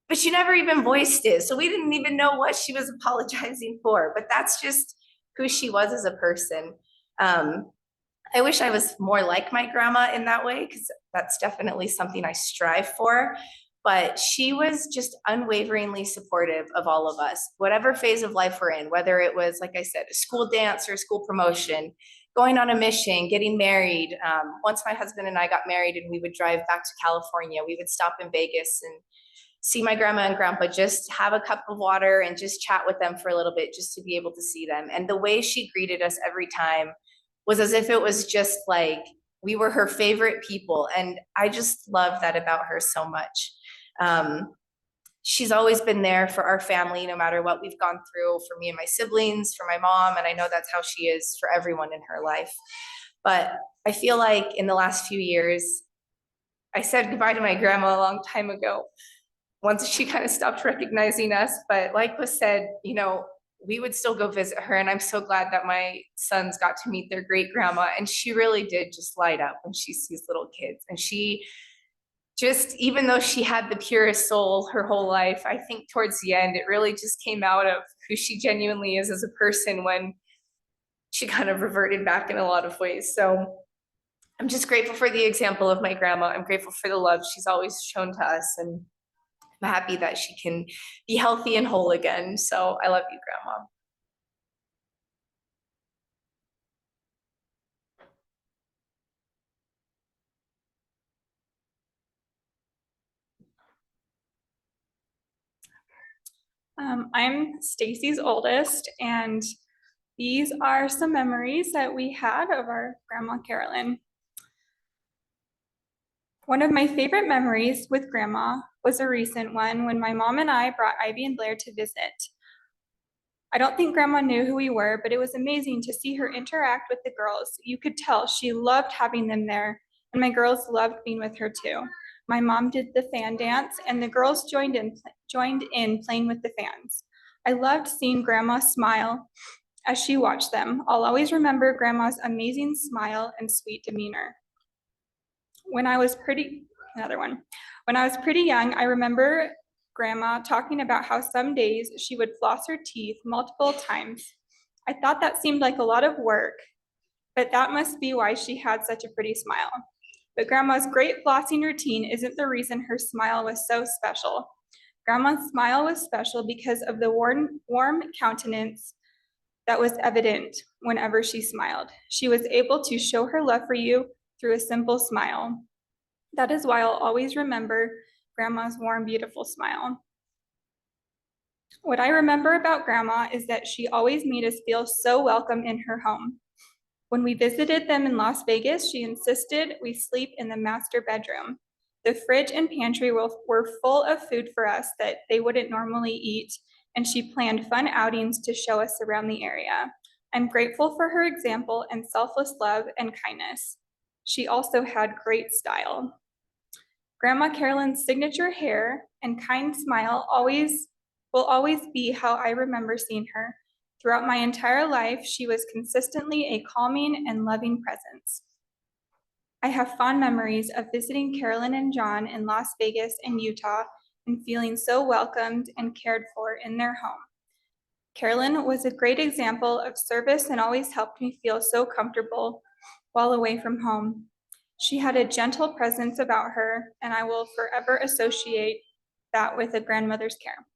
[SPEAKER 9] but she never even voiced it. So we didn't even know what she was apologizing for, but that's just who she was as a person. I wish I was more like my grandma in that way, because that's definitely something I strive for. But she was just unwaveringly supportive of all of us, whatever phase of life we're in, whether it was, like I said, a school dance or a school promotion, going on a mission, getting married. Once my husband and I got married and we would drive back to California, we would stop in Vegas and see my grandma and grandpa, just have a cup of water and just chat with them for a little bit, just to be able to see them. And the way she greeted us every time was as if it was just like we were her favorite people. And I just love that about her so much. She's always been there for our family, no matter what we've gone through, for me and my siblings, for my mom. And I know that's how she is for everyone in her life. But I feel like in the last few years, I said goodbye to my grandma a long time ago, once she kind of stopped recognizing us. But like was said, we would still go visit her. And I'm so glad that my sons got to meet their great grandma. And she really did just light up when she sees little kids. And she just even though she had the purest soul her whole life, I think towards the end, it really just came out of who she genuinely is as a person when she kind of reverted back in a lot of ways. So I'm just grateful for the example of my grandma. I'm grateful for the love she's always shown to us. And I'm happy that she can be healthy and whole again. So I love you, Grandma.
[SPEAKER 10] I'm Stacy's oldest, and these are some memories that we had of our Grandma Carolyn. One of my favorite memories with Grandma was a recent one when my mom and I brought Ivy and Blair to visit. I don't think Grandma knew who we were, but it was amazing to see her interact with the girls. You could tell she loved having them there, and my girls loved being with her too. My mom did the fan dance, and the girls joined in playing with the fans. I loved seeing Grandma smile as she watched them. I'll always remember Grandma's amazing smile and sweet demeanor. When I was pretty young, I remember Grandma talking about how some days she would floss her teeth multiple times. I thought that seemed like a lot of work, but that must be why she had such a pretty smile. But Grandma's great flossing routine isn't the reason her smile was so special. Grandma's smile was special because of the warm countenance that was evident whenever she smiled. She was able to show her love for you through a simple smile. That is why I'll always remember Grandma's warm, beautiful smile. What I remember about Grandma is that she always made us feel so welcome in her home. When we visited them in Las Vegas, she insisted we sleep in the master bedroom. The fridge and pantry were full of food for us that they wouldn't normally eat, and she planned fun outings to show us around the area. I'm grateful for her example and selfless love and kindness. She also had great style. Grandma Carolyn's signature hair and kind smile will always be how I remember seeing her. Throughout my entire life, she was consistently a calming and loving presence. I have fond memories of visiting Carolyn and John in Las Vegas and Utah and feeling so welcomed and cared for in their home. Carolyn was a great example of service and always helped me feel so comfortable while away from home. She had a gentle presence about her, and I will forever associate that with a grandmother's care.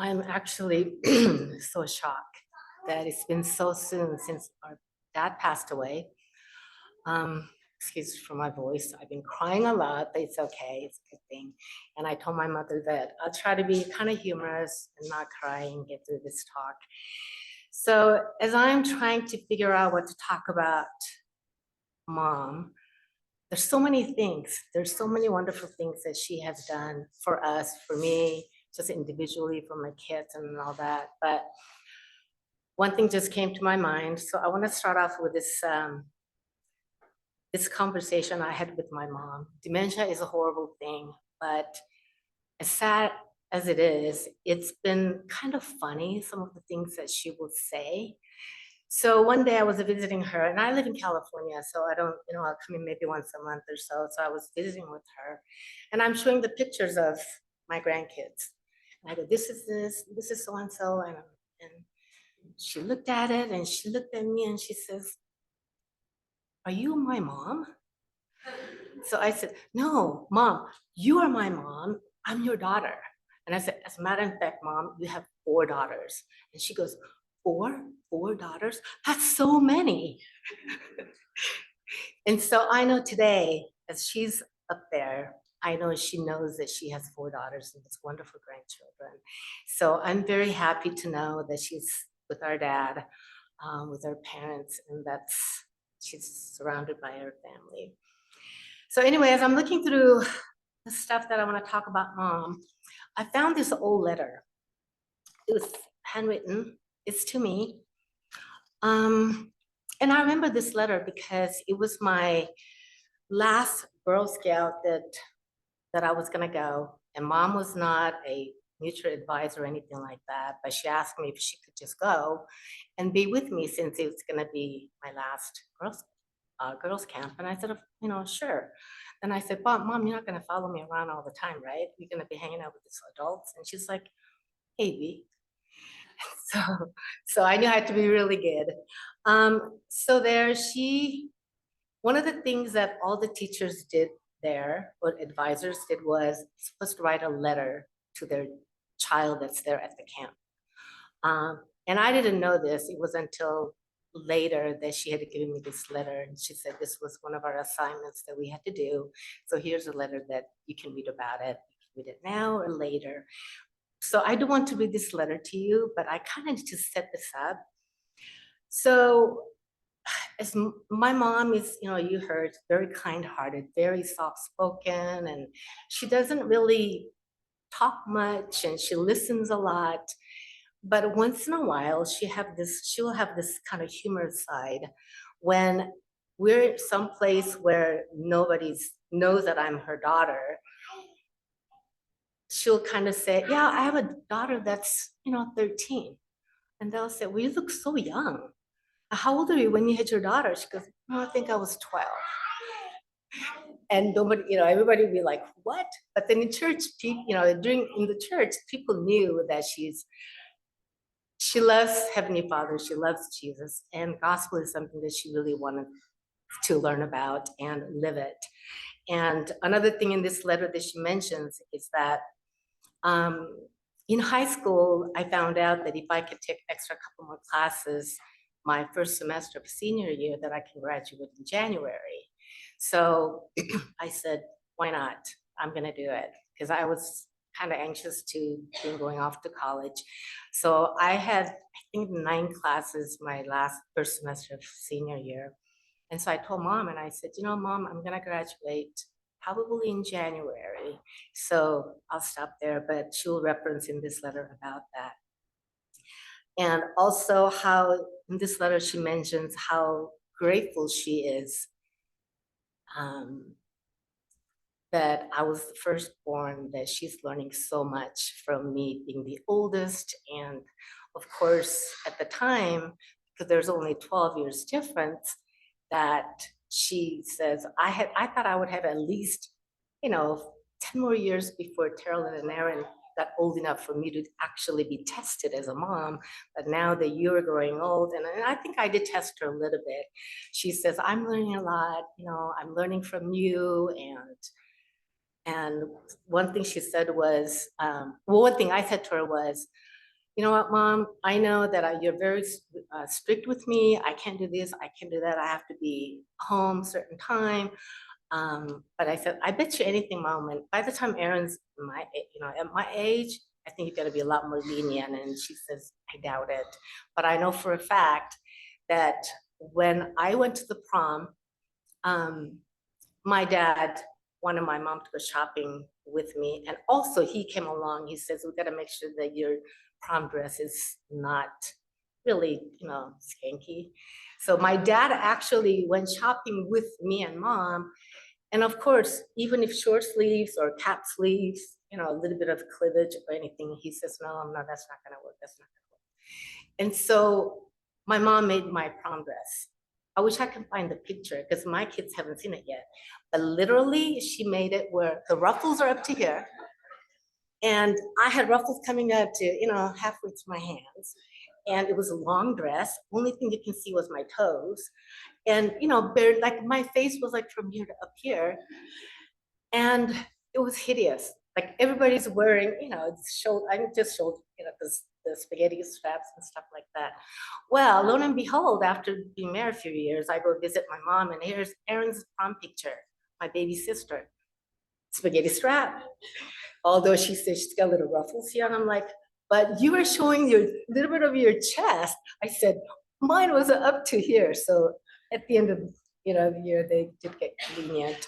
[SPEAKER 11] I'm actually so shocked that it's been so soon since our dad passed away. Excuse for my voice. I've been crying a lot, but it's okay. It's a good thing. And I told my mother that I'll try to be kind of humorous and not cry and get through this talk. So as I'm trying to figure out what to talk about Mom, there's so many things. There's so many wonderful things that she has done for us, for me, just individually, for my kids and all that. But one thing just came to my mind. So I want to start off with this this conversation I had with my mom. Dementia is a horrible thing, but as sad as it is, it's been kind of funny, some of the things that she would say. So one day I was visiting her, and I live in California, so I don't, I'll come in maybe once a month or so. So I was visiting with her, and I'm showing the pictures of my grandkids. And I go, this is so and so, and she looked at it, and she looked at me, and she says, "Are you my mom?" So I said, "No, Mom, you are my mom. I'm your daughter." And I said, "As a matter of fact, Mom, you have 4 daughters." And she goes, Four daughters? That's so many." And so I know today, as she's up there, I know she knows that she has 4 daughters and these wonderful grandchildren. So I'm very happy to know that she's with our dad, with her parents, and she's surrounded by her family. So anyway, as I'm looking through the stuff that I want to talk about Mom, I found this old letter. It was handwritten. It's to me. And I remember this letter because it was my last Girl Scout that I was gonna go. And Mom was not a mutual advisor or anything like that, but she asked me if she could just go and be with me since it was gonna be my last girls camp. And I said, sure. Then I said, Mom, you're not gonna follow me around all the time, right? You're gonna be hanging out with these adults. And she's like, hey, B. So I knew I had to be really good. So there one of the things that all the teachers did there, or advisors did, was supposed to write a letter to their child that's there at the camp. And I didn't know this. It was until later that she had given me this letter, and she said this was one of our assignments that we had to do. So here's a letter that you can read about it. You can read it now or later. So I do want to read this letter to you, but I kind of need to set this up. So as my mom is, you heard, very kind-hearted, very soft-spoken, and she doesn't really talk much, and she listens a lot. But once in a while, she'll have this kind of humorous side when we're someplace where nobody knows that I'm her daughter. She'll kind of say, yeah, I have a daughter that's, 13. And they'll say, well, you look so young. How old are you when you had your daughter? She goes, I think I was 12. And nobody, everybody would be like, what? But then in church, in the church, people knew that she loves Heavenly Father, she loves Jesus, and gospel is something that she really wanted to learn about and live it. And another thing in this letter that she mentions is that in high school, I found out that if I could take extra couple more classes my first semester of senior year, that I can graduate in January. So I said, why not? I'm gonna do it, because I was kind of anxious to be going off to college. So I had, I think, 9 classes my first semester of senior year. And so I told Mom, and I said, Mom, I'm gonna graduate probably in January. So I'll stop there, but she'll reference in this letter about that. And also how in this letter she mentions how grateful she is that I was the firstborn, that she's learning so much from me being the oldest. And of course, at the time, because there's only 12 years difference, that she says, I thought I would have at least, 10 more years before Carolyn and Aaron got old enough for me to actually be tested as a mom. But now that you're growing old, and I think I did test her a little bit. She says, I'm learning a lot, I'm learning from you. And one thing she said was, one thing I said to her was, you know what, Mom, I know that you're very strict with me. I can't do this, I can't do that. I have to be home certain time. But I said, I bet you anything, Mom, and by the time Aaron's at my age, I think you're gonna be a lot more lenient. And she says, I doubt it. But I know for a fact that when I went to the prom, my dad wanted my mom to go shopping with me. And also he came along, he says, we gotta make sure that your prom dress is not really, skanky. So my dad actually went shopping with me and Mom. And of course, even if short sleeves or cap sleeves, a little bit of cleavage or anything, he says, no, that's not gonna work, that's not gonna work. And so my mom made my prom dress. I wish I could find the picture because my kids haven't seen it yet. But literally, she made it where the ruffles are up to here. And I had ruffles coming up to, halfway to my hands. And it was a long dress. Only thing you can see was my toes. And, like my face was like from here to up here. And it was hideous. Like everybody's wearing, I just showed, the spaghetti straps and stuff like that. Well, lo and behold, after being married a few years, I go visit my mom, and here's Erin's prom picture, my baby sister, spaghetti strap. Although she says she's got little ruffles here, and I'm like, but you were showing your little bit of your chest. I said, mine was up to here. So at the end of the year, they did get lenient.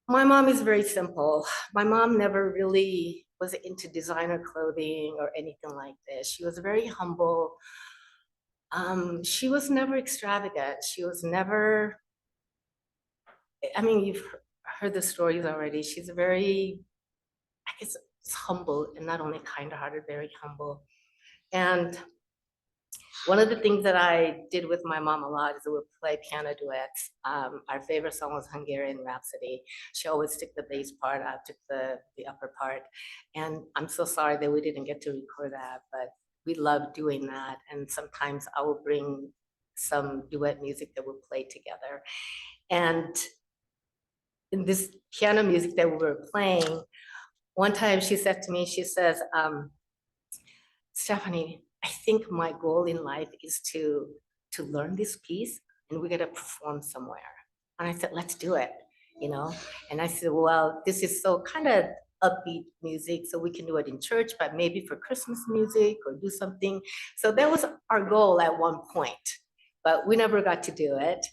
[SPEAKER 11] My mom is very simple. My mom never really was into designer clothing or anything like this. She was very humble. She was never extravagant. She was never, you've heard the stories already. She's very, I guess, humble, and not only kind-hearted, very humble. And one of the things that I did with my mom a lot is we would play piano duets. Our favorite song was Hungarian Rhapsody. She always took the bass part, I took the upper part. And I'm so sorry that we didn't get to record that, but we loved doing that. And sometimes I will bring some duet music that we'll play together. And in this piano music that we were playing, one time she said to me, she says, Stephanie, I think my goal in life is to learn this piece, and we're gonna perform somewhere. And I said, let's do it, And I said, well, this is so kind of upbeat music, so we can do it in church, but maybe for Christmas music or do something. So that was our goal at one point, but we never got to do it.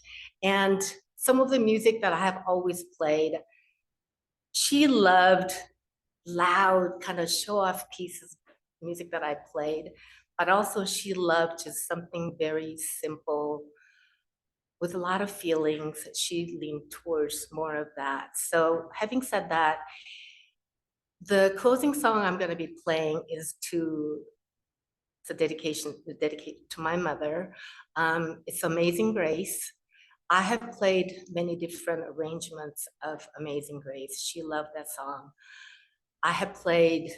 [SPEAKER 11] And some of the music that I have always played, she loved loud kind of show off pieces, music that I played, but also she loved just something very simple with a lot of feelings. She leaned towards more of that. So having said that, the closing song I'm going to be playing is it's a dedication to my mother. It's Amazing Grace. I have played many different arrangements of Amazing Grace. She loved that song. I have played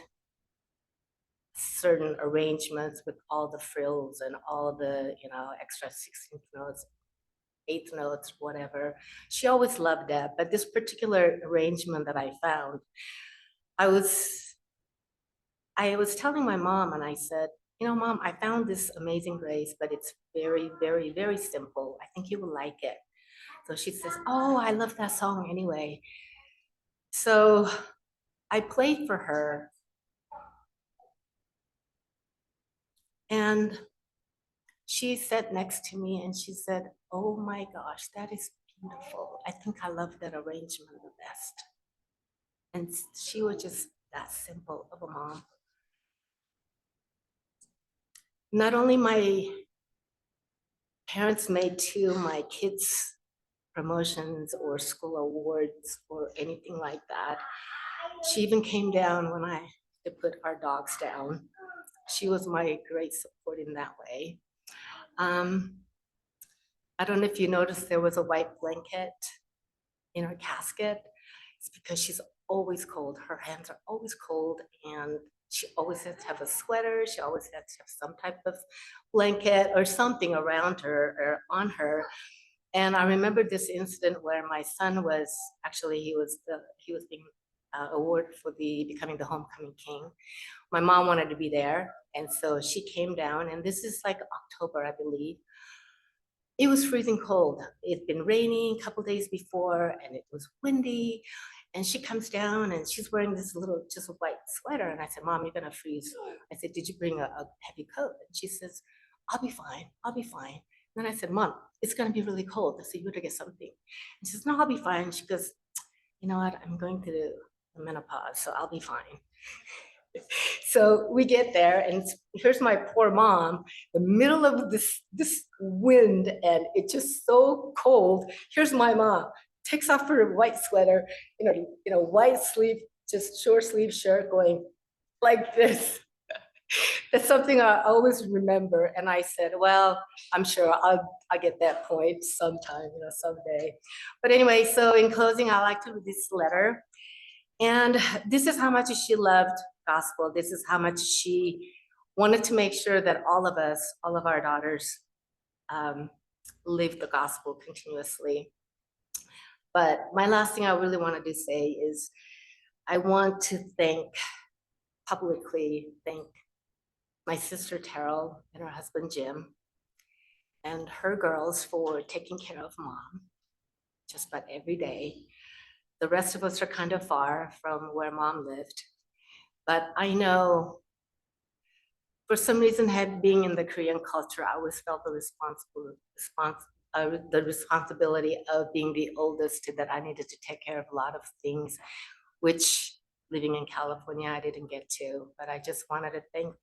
[SPEAKER 11] certain arrangements with all the frills and all the, extra 16th notes, 8th notes, whatever. She always loved that. But this particular arrangement that I found, I was telling my mom, and I said, Mom, I found this Amazing Grace, but it's very, very, very simple. I think you will like it. So she says, oh, I love that song anyway. So I played for her. And she sat next to me and she said, oh my gosh, that is beautiful. I think I love that arrangement the best. And she was just that simple of a mom. Not only my parents made to my kids' promotions or school awards or anything like that. She even came down when I had to put our dogs down. She was my great support in that way. I don't know if you noticed there was a white blanket in her casket. It's because she's always cold. Her hands are always cold, and she always has to have a sweater. She always has to have some type of blanket or something around her or on her. And I remember this incident where my son was actually, he was being award for the becoming the homecoming king. My mom wanted to be there, and so she came down, and this is like October, I believe. It was freezing cold. It'd been raining a couple days before, and it was windy. And she comes down and she's wearing this little, just a white sweater. And I said, Mom, you're gonna freeze. I said, did you bring a heavy coat? And she says, I'll be fine, I'll be fine. And then I said, Mom, it's gonna be really cold. I said, you better get something. And she says, no, I'll be fine. She goes, you know what, I'm going through the menopause, so I'll be fine. So we get there, and here's my poor mom, the middle of this wind, and it's just so cold. Here's my mom, takes off her white sweater, white sleeve, just short sleeve shirt, going like this. That's something I always remember. And I said, well, I'm sure I'll get that point sometime, someday. But anyway, so in closing, I like to read this letter. And this is how much she loved gospel. This is how much she wanted to make sure that all of us, all of our daughters, live the gospel continuously. But my last thing I really wanted to say is I want to publicly thank my sister Carol and her husband Jim and her girls for taking care of Mom just about every day. The rest of us are kind of far from where Mom lived. But I know for some reason, being in the Korean culture, I always felt the responsibility of being the oldest, that I needed to take care of a lot of things, which living in California, I didn't get to. But I just wanted to thank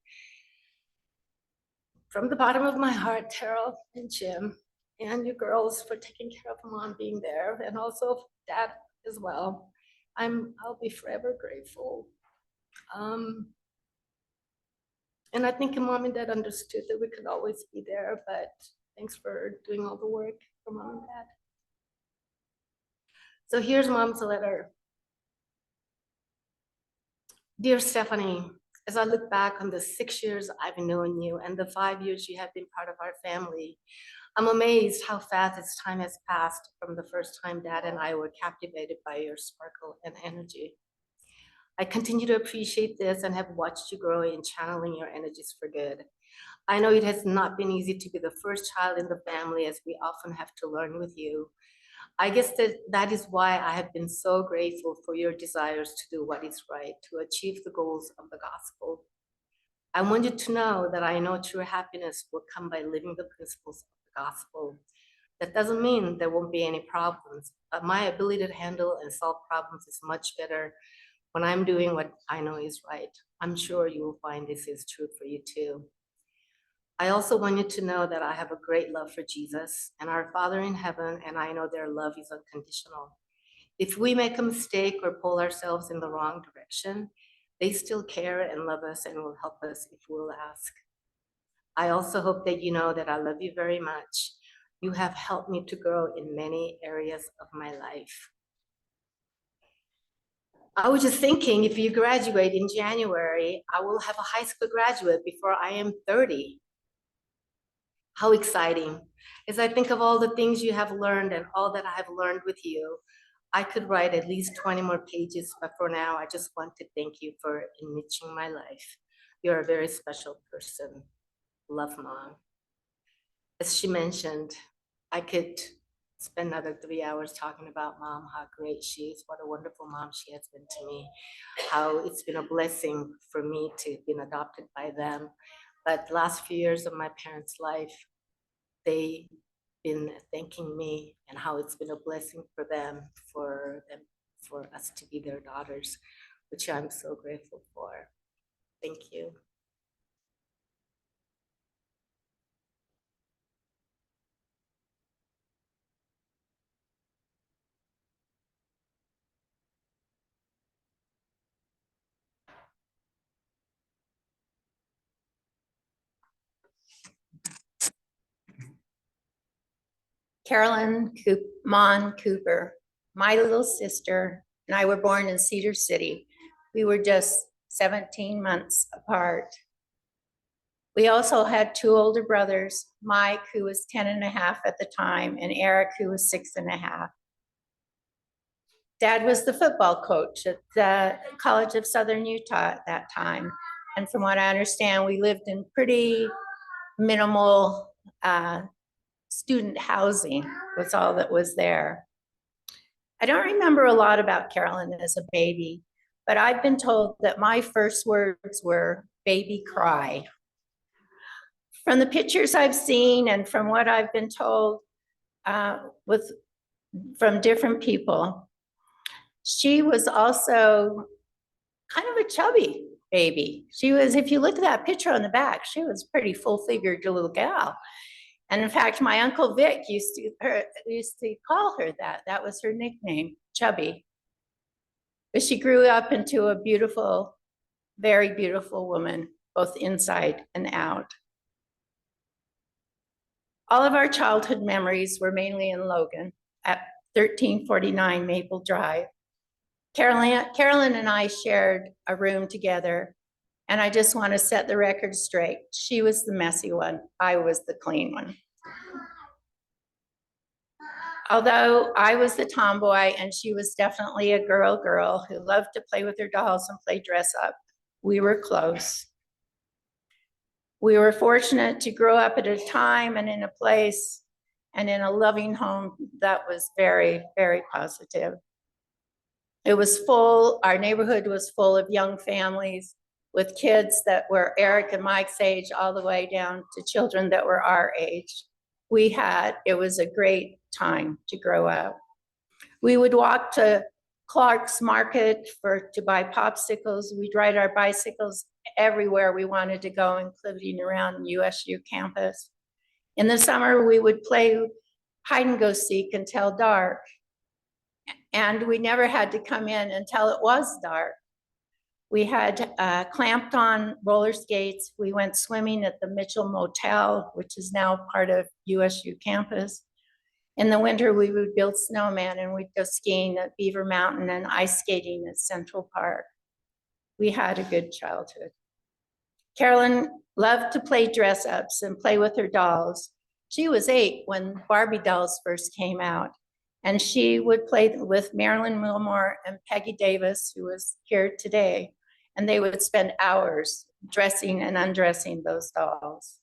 [SPEAKER 11] from the bottom of my heart, Terrell and Jim and you girls for taking care of Mom, being there, and also Dad as well. I'll be forever grateful. And I think Mom and Dad understood that we could always be there, but thanks for doing all the work for Mom and Dad. So here's Mom's letter. Dear Stephanie, as I look back on the 6 years I've known you and the 5 years you have been part of our family, I'm amazed how fast this time has passed from the first time Dad and I were captivated by your sparkle and energy. I continue to appreciate this and have watched you grow in channeling your energies for good. I know it has not been easy to be the first child in the family, as we often have to learn with you. I guess that is why I have been so grateful for your desires to do what is right, to achieve the goals of the gospel. I want you to know that I know true happiness will come by living the principles of the gospel. That doesn't mean there won't be any problems, but my ability to handle and solve problems is much better when I'm doing what I know is right. I'm sure you will find this is true for you too. I also want you to know that I have a great love for Jesus and our Father in heaven, and I know their love is unconditional. If we make a mistake or pull ourselves in the wrong direction, they still care and love us and will help us if we'll ask. I also hope that you know that I love you very much. You have helped me to grow in many areas of my life. I was just thinking, if you graduate in January, I will have a high school graduate before I am 30. How exciting. As I think of all the things you have learned and all that I have learned with you, I could write at least 20 more pages, but for now, I just want to thank you for enriching my life. You're a very special person. Love, Mom. As she mentioned, I could spend another 3 hours talking about Mom, how great she is, what a wonderful mom she has been to me, how it's been a blessing for me to have been adopted by them. But the last few years of my parents' life, they've been thanking me, and how it's been a blessing for us to be their daughters, which I'm so grateful for. Thank you.
[SPEAKER 12] Carolyn Mon Cooper, my little sister, and I were born in Cedar City. We were just 17 months apart. We also had 2 older brothers, Mike, who was 10 and a half at the time, and Eric, who was 6 and a half. Dad was the football coach at the College of Southern Utah at that time. And from what I understand, we lived in pretty minimal student housing was all that was there. I don't remember a lot about Carolyn as a baby, but I've been told that my first words were baby cry. From the pictures I've seen and from what I've been told from different people, she was also kind of a chubby baby. She was, if you look at that picture on the back, she was a pretty full-figured little gal. And in fact, my Uncle Vic used to call her that. That was her nickname, Chubby. But she grew up into a beautiful, very beautiful woman, both inside and out. All of our childhood memories were mainly in Logan at 1349 Maple Drive. Carolyn and I shared a room together, and I just want to set the record straight. She was the messy one. I was the clean one. Although I was the tomboy and she was definitely a girl who loved to play with her dolls and play dress up, we were close. We were fortunate to grow up at a time and in a place and in a loving home that was very, very positive. It was full, our neighborhood was full of young families with kids that were Eric and Mike's age all the way down to children that were our age. It was a great time to grow up. We would walk to Clark's Market to buy popsicles. We'd ride our bicycles everywhere we wanted to go, including around USU campus. In the summer, we would play hide and go seek until dark. And we never had to come in until it was dark. We had clamped on roller skates. We went swimming at the Mitchell Motel, which is now part of USU campus. In the winter, we would build snowmen and we'd go skiing at Beaver Mountain and ice skating at Central Park. We had a good childhood. Carolyn loved to play dress ups and play with her dolls. She was 8 when Barbie dolls first came out. And she would play with Marilyn Wilmore and Peggy Davis, who was here today. And they would spend hours dressing and undressing those dolls.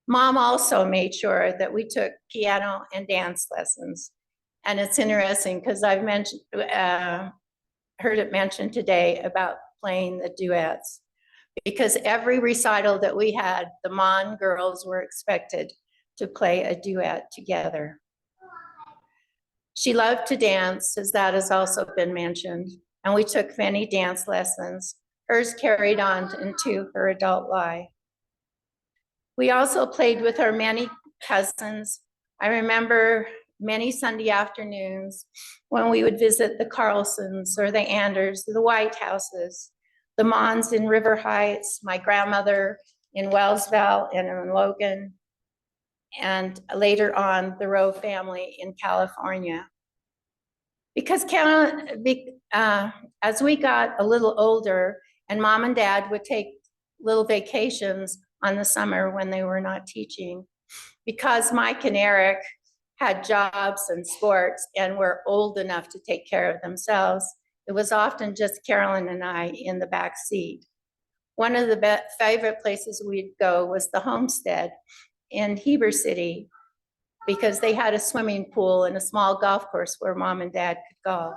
[SPEAKER 12] Mom also made sure that we took piano and dance lessons. And it's interesting because I've heard it mentioned today about playing the duets. Because every recital that we had, the Mon girls were expected to play a duet together. She loved to dance, as that has also been mentioned, and we took many dance lessons. Hers carried on into her adult life. We also played with our many cousins. I remember many Sunday afternoons when we would visit the Carlsons or the Anders, the Whitehouses, the Mons in River Heights, my grandmother in Wellsville and in Logan, and later on the Rowe family in California. Because as we got a little older and Mom and Dad would take little vacations on the summer when they were not teaching, because Mike and Eric had jobs and sports and were old enough to take care of themselves, it was often just Carolyn and I in the back seat. One of the favorite places we'd go was the Homestead in Heber City, because they had a swimming pool and a small golf course where Mom and Dad could golf.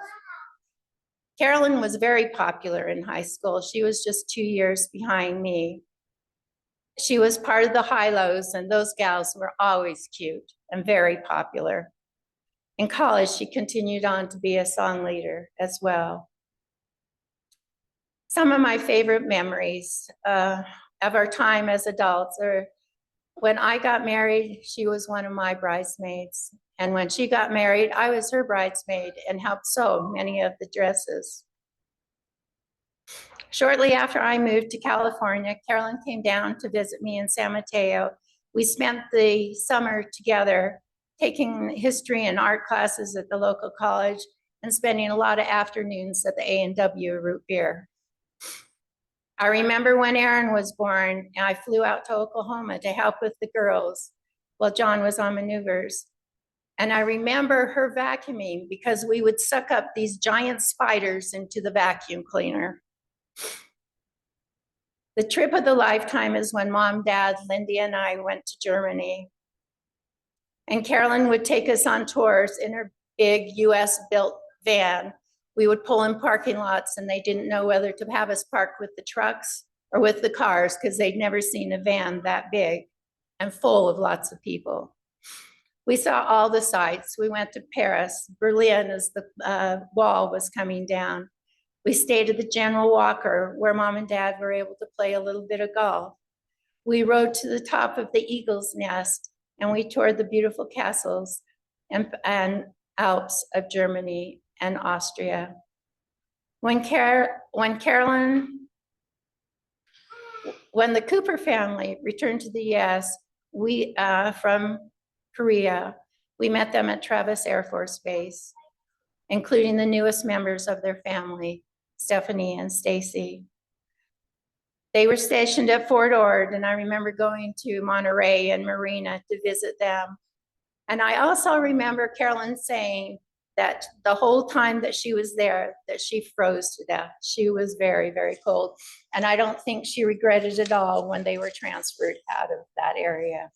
[SPEAKER 12] Carolyn was very popular in high school. She was just 2 years behind me. She was part of the high-lows, and those gals were always cute and very popular. In college, she continued on to be a song leader as well. Some of my favorite memories of our time as adults are when I got married, she was one of my bridesmaids. And when she got married, I was her bridesmaid and helped sew many of the dresses. Shortly after I moved to California, Carolyn came down to visit me in San Mateo. We spent the summer together, taking history and art classes at the local college and spending a lot of afternoons at the A&W Root Beer. I remember when Aaron was born, and I flew out to Oklahoma to help with the girls while John was on maneuvers. And I remember her vacuuming because we would suck up these giant spiders into the vacuum cleaner. The trip of the lifetime is when Mom, Dad, Lindy, and I went to Germany. And Carolyn would take us on tours in her big US built van. We would pull in parking lots and they didn't know whether to have us park with the trucks or with the cars because they'd never seen a van that big and full of lots of people. We saw all the sights. We went to Paris, Berlin as the wall was coming down. We stayed at the General Walker where Mom and Dad were able to play a little bit of golf. We rode to the top of the Eagle's Nest and we toured the beautiful castles and Alps of Germany and Austria. When the Cooper family returned to the US, from Korea, we met them at Travis Air Force Base, including the newest members of their family, Stephanie and Stacy. They were stationed at Fort Ord, and I remember going to Monterey and Marina to visit them. And I also remember Carolyn saying that the whole time that she was there, that she froze to death. She was very, very cold. And I don't think she regretted it all when they were transferred out of that area.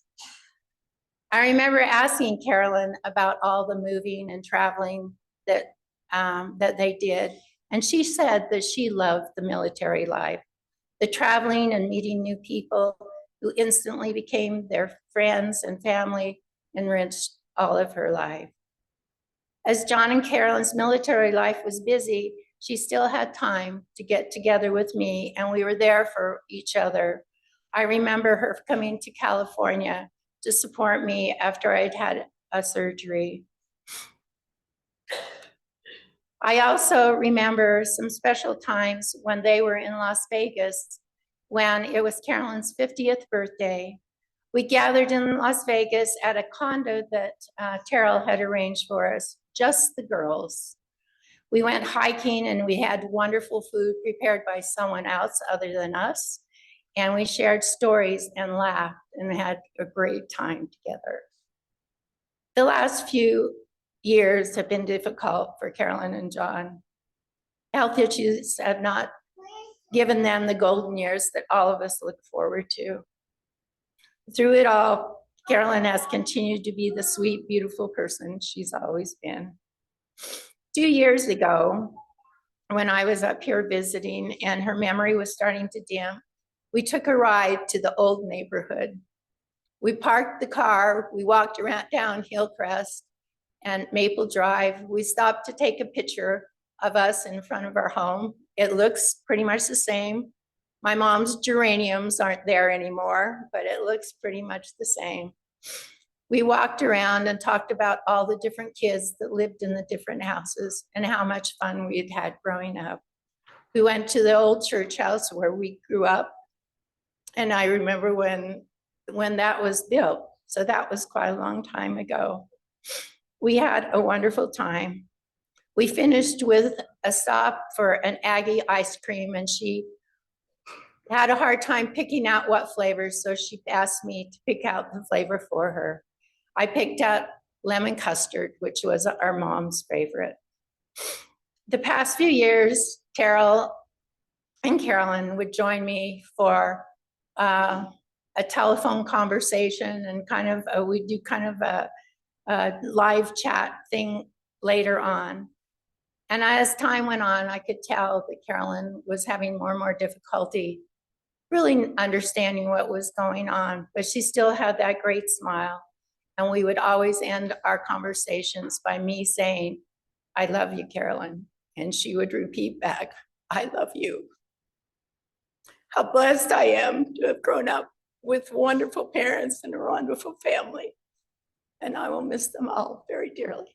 [SPEAKER 12] I remember asking Carolyn about all the moving and traveling that they did. And she said that she loved the military life, the traveling and meeting new people who instantly became their friends and family, enriched all of her life. As John and Carolyn's military life was busy, she still had time to get together with me, and we were there for each other. I remember her coming to California to support me after I'd had a surgery. I also remember some special times when they were in Las Vegas, when it was Carolyn's 50th birthday. We gathered in Las Vegas at a condo that Terrell had arranged for us, just the girls. We went hiking and we had wonderful food prepared by someone else other than us. And we shared stories and laughed and had a great time together. The last few years have been difficult for Carolyn and John. Health issues have not given them the golden years that all of us look forward to. Through it all, Carolyn has continued to be the sweet, beautiful person she's always been. 2 years ago, when I was up here visiting and her memory was starting to dim, we took a ride to the old neighborhood. We parked the car, we walked around down Hillcrest and Maple Drive. We stopped to take a picture of us in front of our home. It looks pretty much the same. My mom's geraniums aren't there anymore, but it looks pretty much the same. We walked around and talked about all the different kids that lived in the different houses and how much fun we'd had growing up. We went to the old church house where we grew up. And I remember when that was built. So that was quite a long time ago. We had a wonderful time. We finished with a stop for an Aggie ice cream, and she had a hard time picking out what flavors, so she asked me to pick out the flavor for her. I picked out lemon custard, which was our mom's favorite. The past few years, Terrell and Carolyn would join me for a telephone conversation and we do kind of a live chat thing later on. And as time went on, I could tell that Carolyn was having more and more difficulty really understanding what was going on, but she still had that great smile. And we would always end our conversations by me saying, "I love you, Carolyn." And she would repeat back, "I love you." How blessed I am to have grown up with wonderful parents and a wonderful family. And I will miss them all very dearly.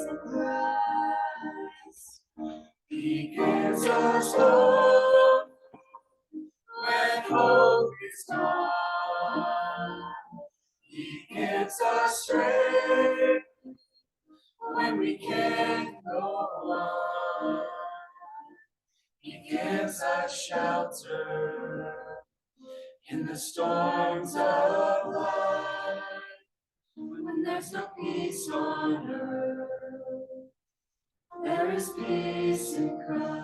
[SPEAKER 2] in Christ. He gives us hope when hope is gone. He gives us strength when we can't go on. He gives us shelter in the storms of life. When there's no peace on earth, there is peace in Christ.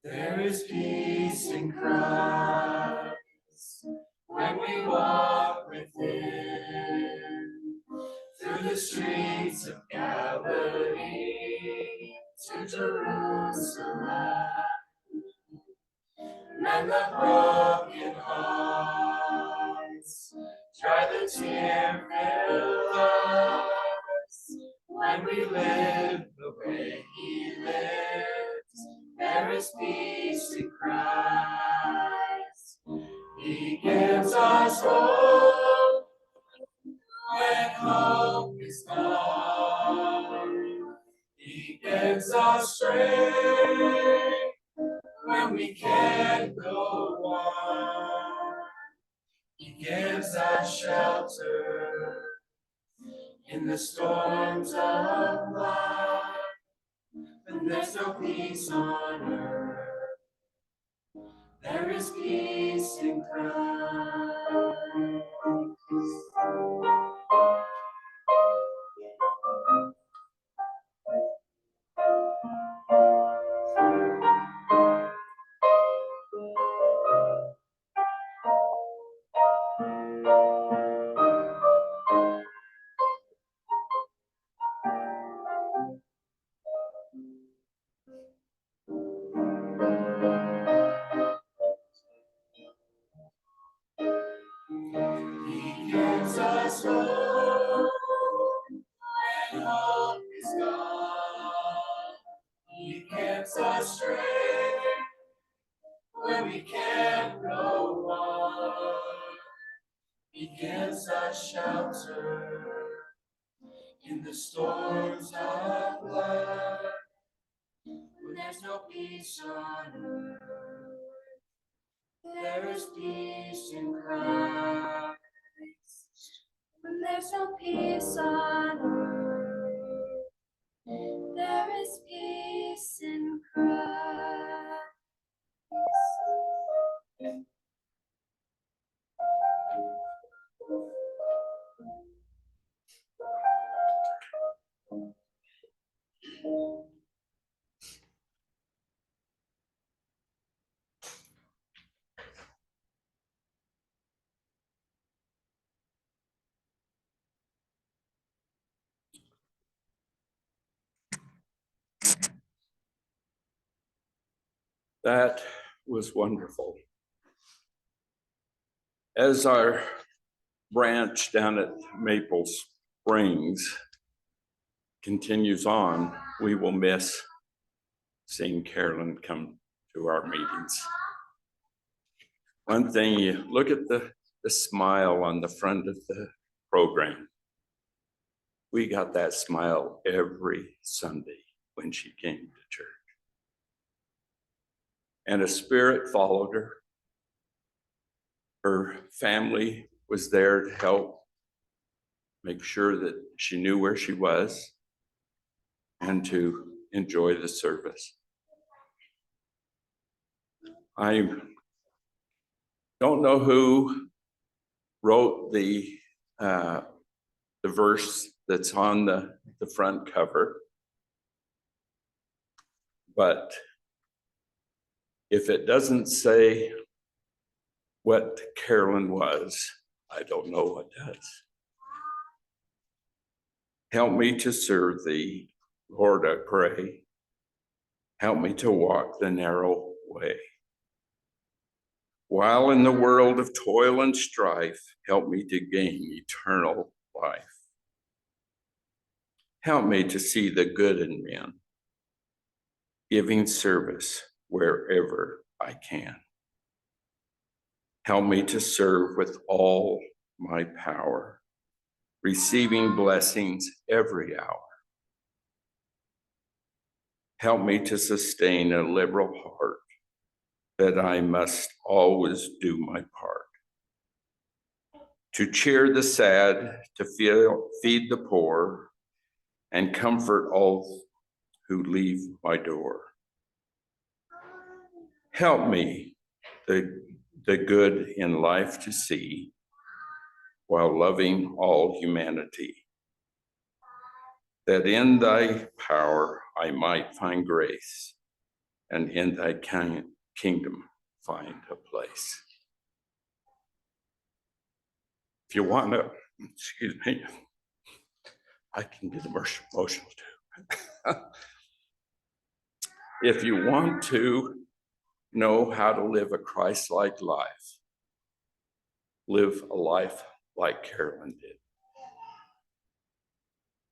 [SPEAKER 2] There is peace in Christ when we walk with Him through the streets of Galilee to Jerusalem. Mend the broken hearts, dry the tear-filled eyes. When we live the way He lives, there is peace in Christ. He gives us hope when hope is gone. He gives us strength when we can't go on. He gives us shelter in the storms of life. When there's no peace on earth, there is peace in Christ. He gives us hope when hope is gone. He gives us strength when we can't go on. He gives us shelter in the storms of life. When there's no peace on earth, there is peace in Christ. When there's no peace on earth, there is peace in Christ.
[SPEAKER 1] That was wonderful. As our branch down at Maple Springs continues on, we will miss seeing Carolyn come to our meetings. One thing, you look at the smile on the front of the program. We got that smile every Sunday when she came to church. And a spirit followed her. Her family was there to help make sure that she knew where she was and to enjoy the service. I don't know who wrote the verse that's on the front cover, but if it doesn't say what Carolyn was, I don't know what does. Help me to serve thee, Lord, I pray. Help me to walk the narrow way. While in the world of toil and strife, help me to gain eternal life. Help me to see the good in men giving service wherever I can. Help me to serve with all my power, receiving blessings every hour. Help me to sustain a liberal heart, that I must always do my part. To cheer the sad, to feed the poor, and comfort all who leave my door. Help me the good in life to see, while loving all humanity, that in thy power I might find grace, and in thy kingdom find a place. If you want to, excuse me, I can get emotional too. If you want to know how to live a Christ-like life, live a life like Carolyn did.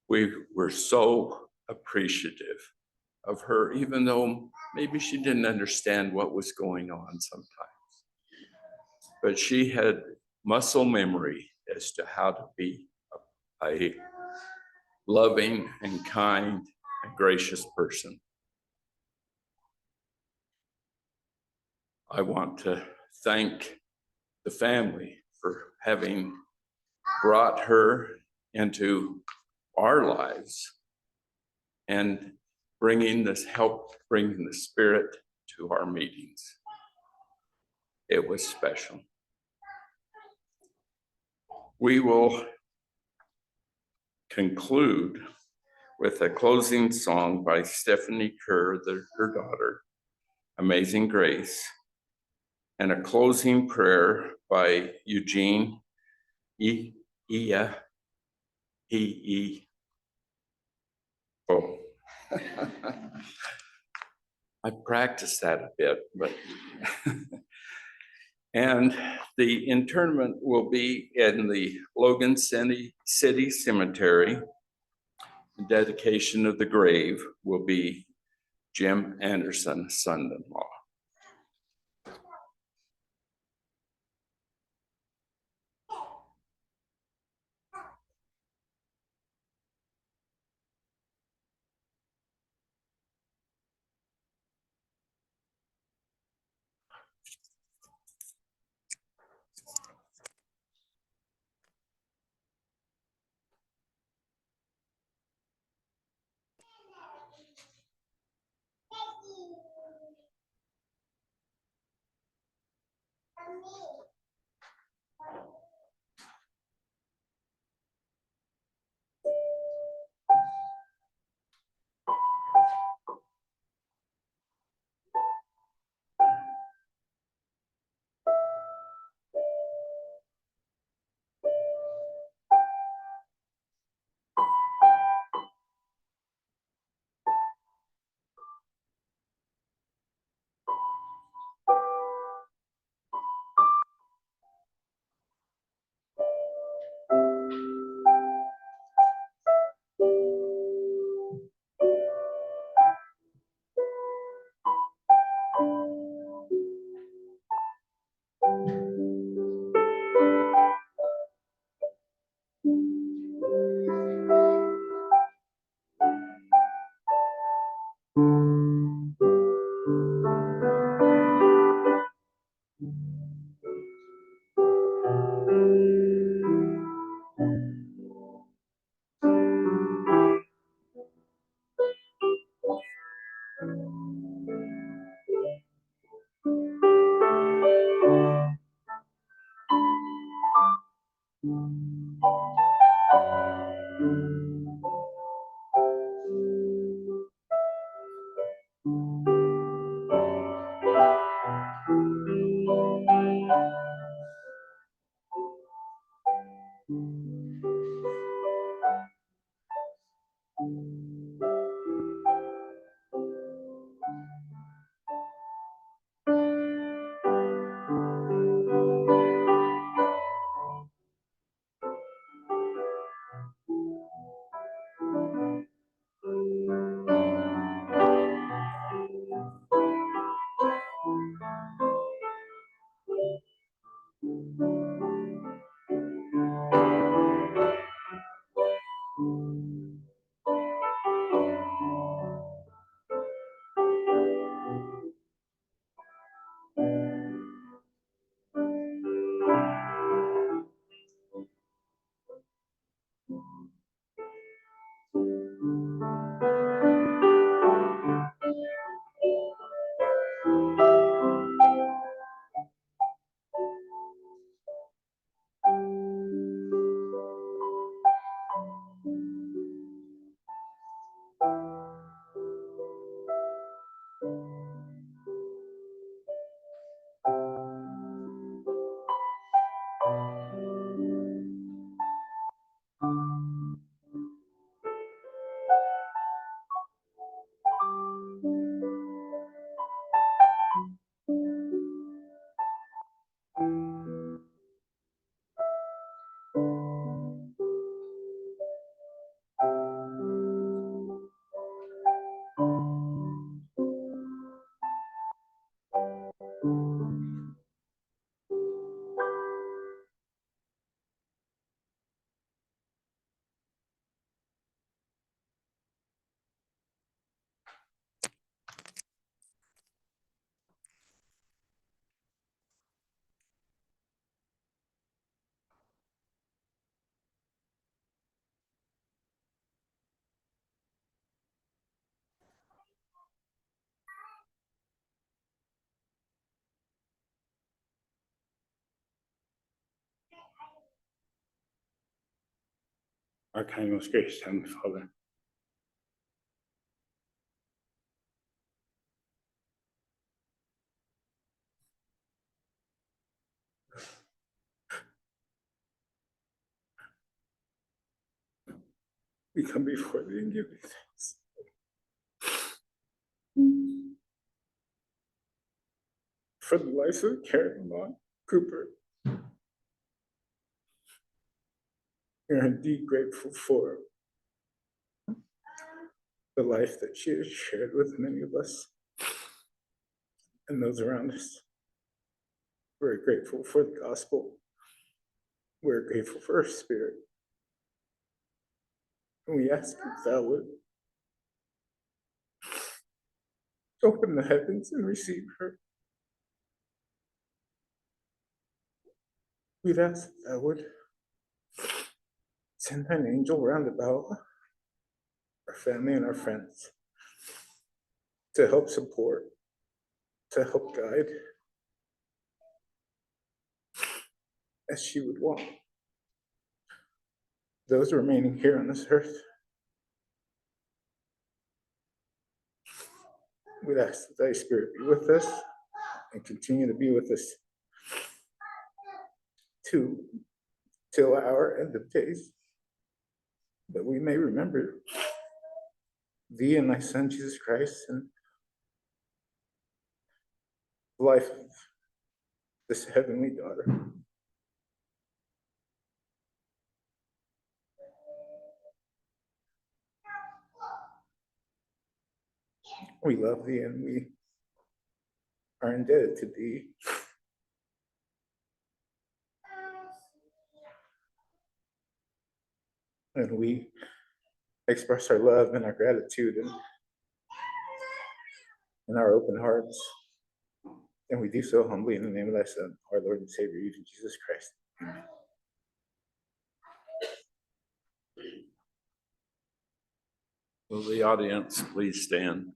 [SPEAKER 1] We were so appreciative of her, even though maybe she didn't understand what was going on sometimes. But she had muscle memory as to how to be a loving and kind and gracious person. I want to thank the family for having brought her into our lives and bringing the spirit to our meetings. It was special. We will conclude with a closing song by Stephanie Kerr, her daughter, Amazing Grace, and a closing prayer by Eugene Oh. I practiced that a bit, but and the interment will be in the Logan City Cemetery. The dedication of the grave will be Jim Anderson, son-in-law.
[SPEAKER 13] Our kind, most gracious Heavenly Father, we come before thee and give thee thanks. For the lives of Carolyn Cooper. We are indeed grateful for the life that she has shared with many of us and those around us. We're grateful for the gospel. We're grateful for her spirit. And we ask if thou would open the heavens and receive her. We'd ask that thou would send thine angel round about our family and our friends to help support, to help guide, as she would want those remaining here on this earth. We'd ask that thy spirit be with us and continue to be with us till our end of days, that we may remember thee and thy Son, Jesus Christ, and the life of this heavenly daughter. We love thee and we are indebted to thee. And we express our love and our gratitude and our open hearts. And we do so humbly in the name of thy Son, our Lord and Savior, even Jesus Christ. Amen.
[SPEAKER 1] Will the audience please stand?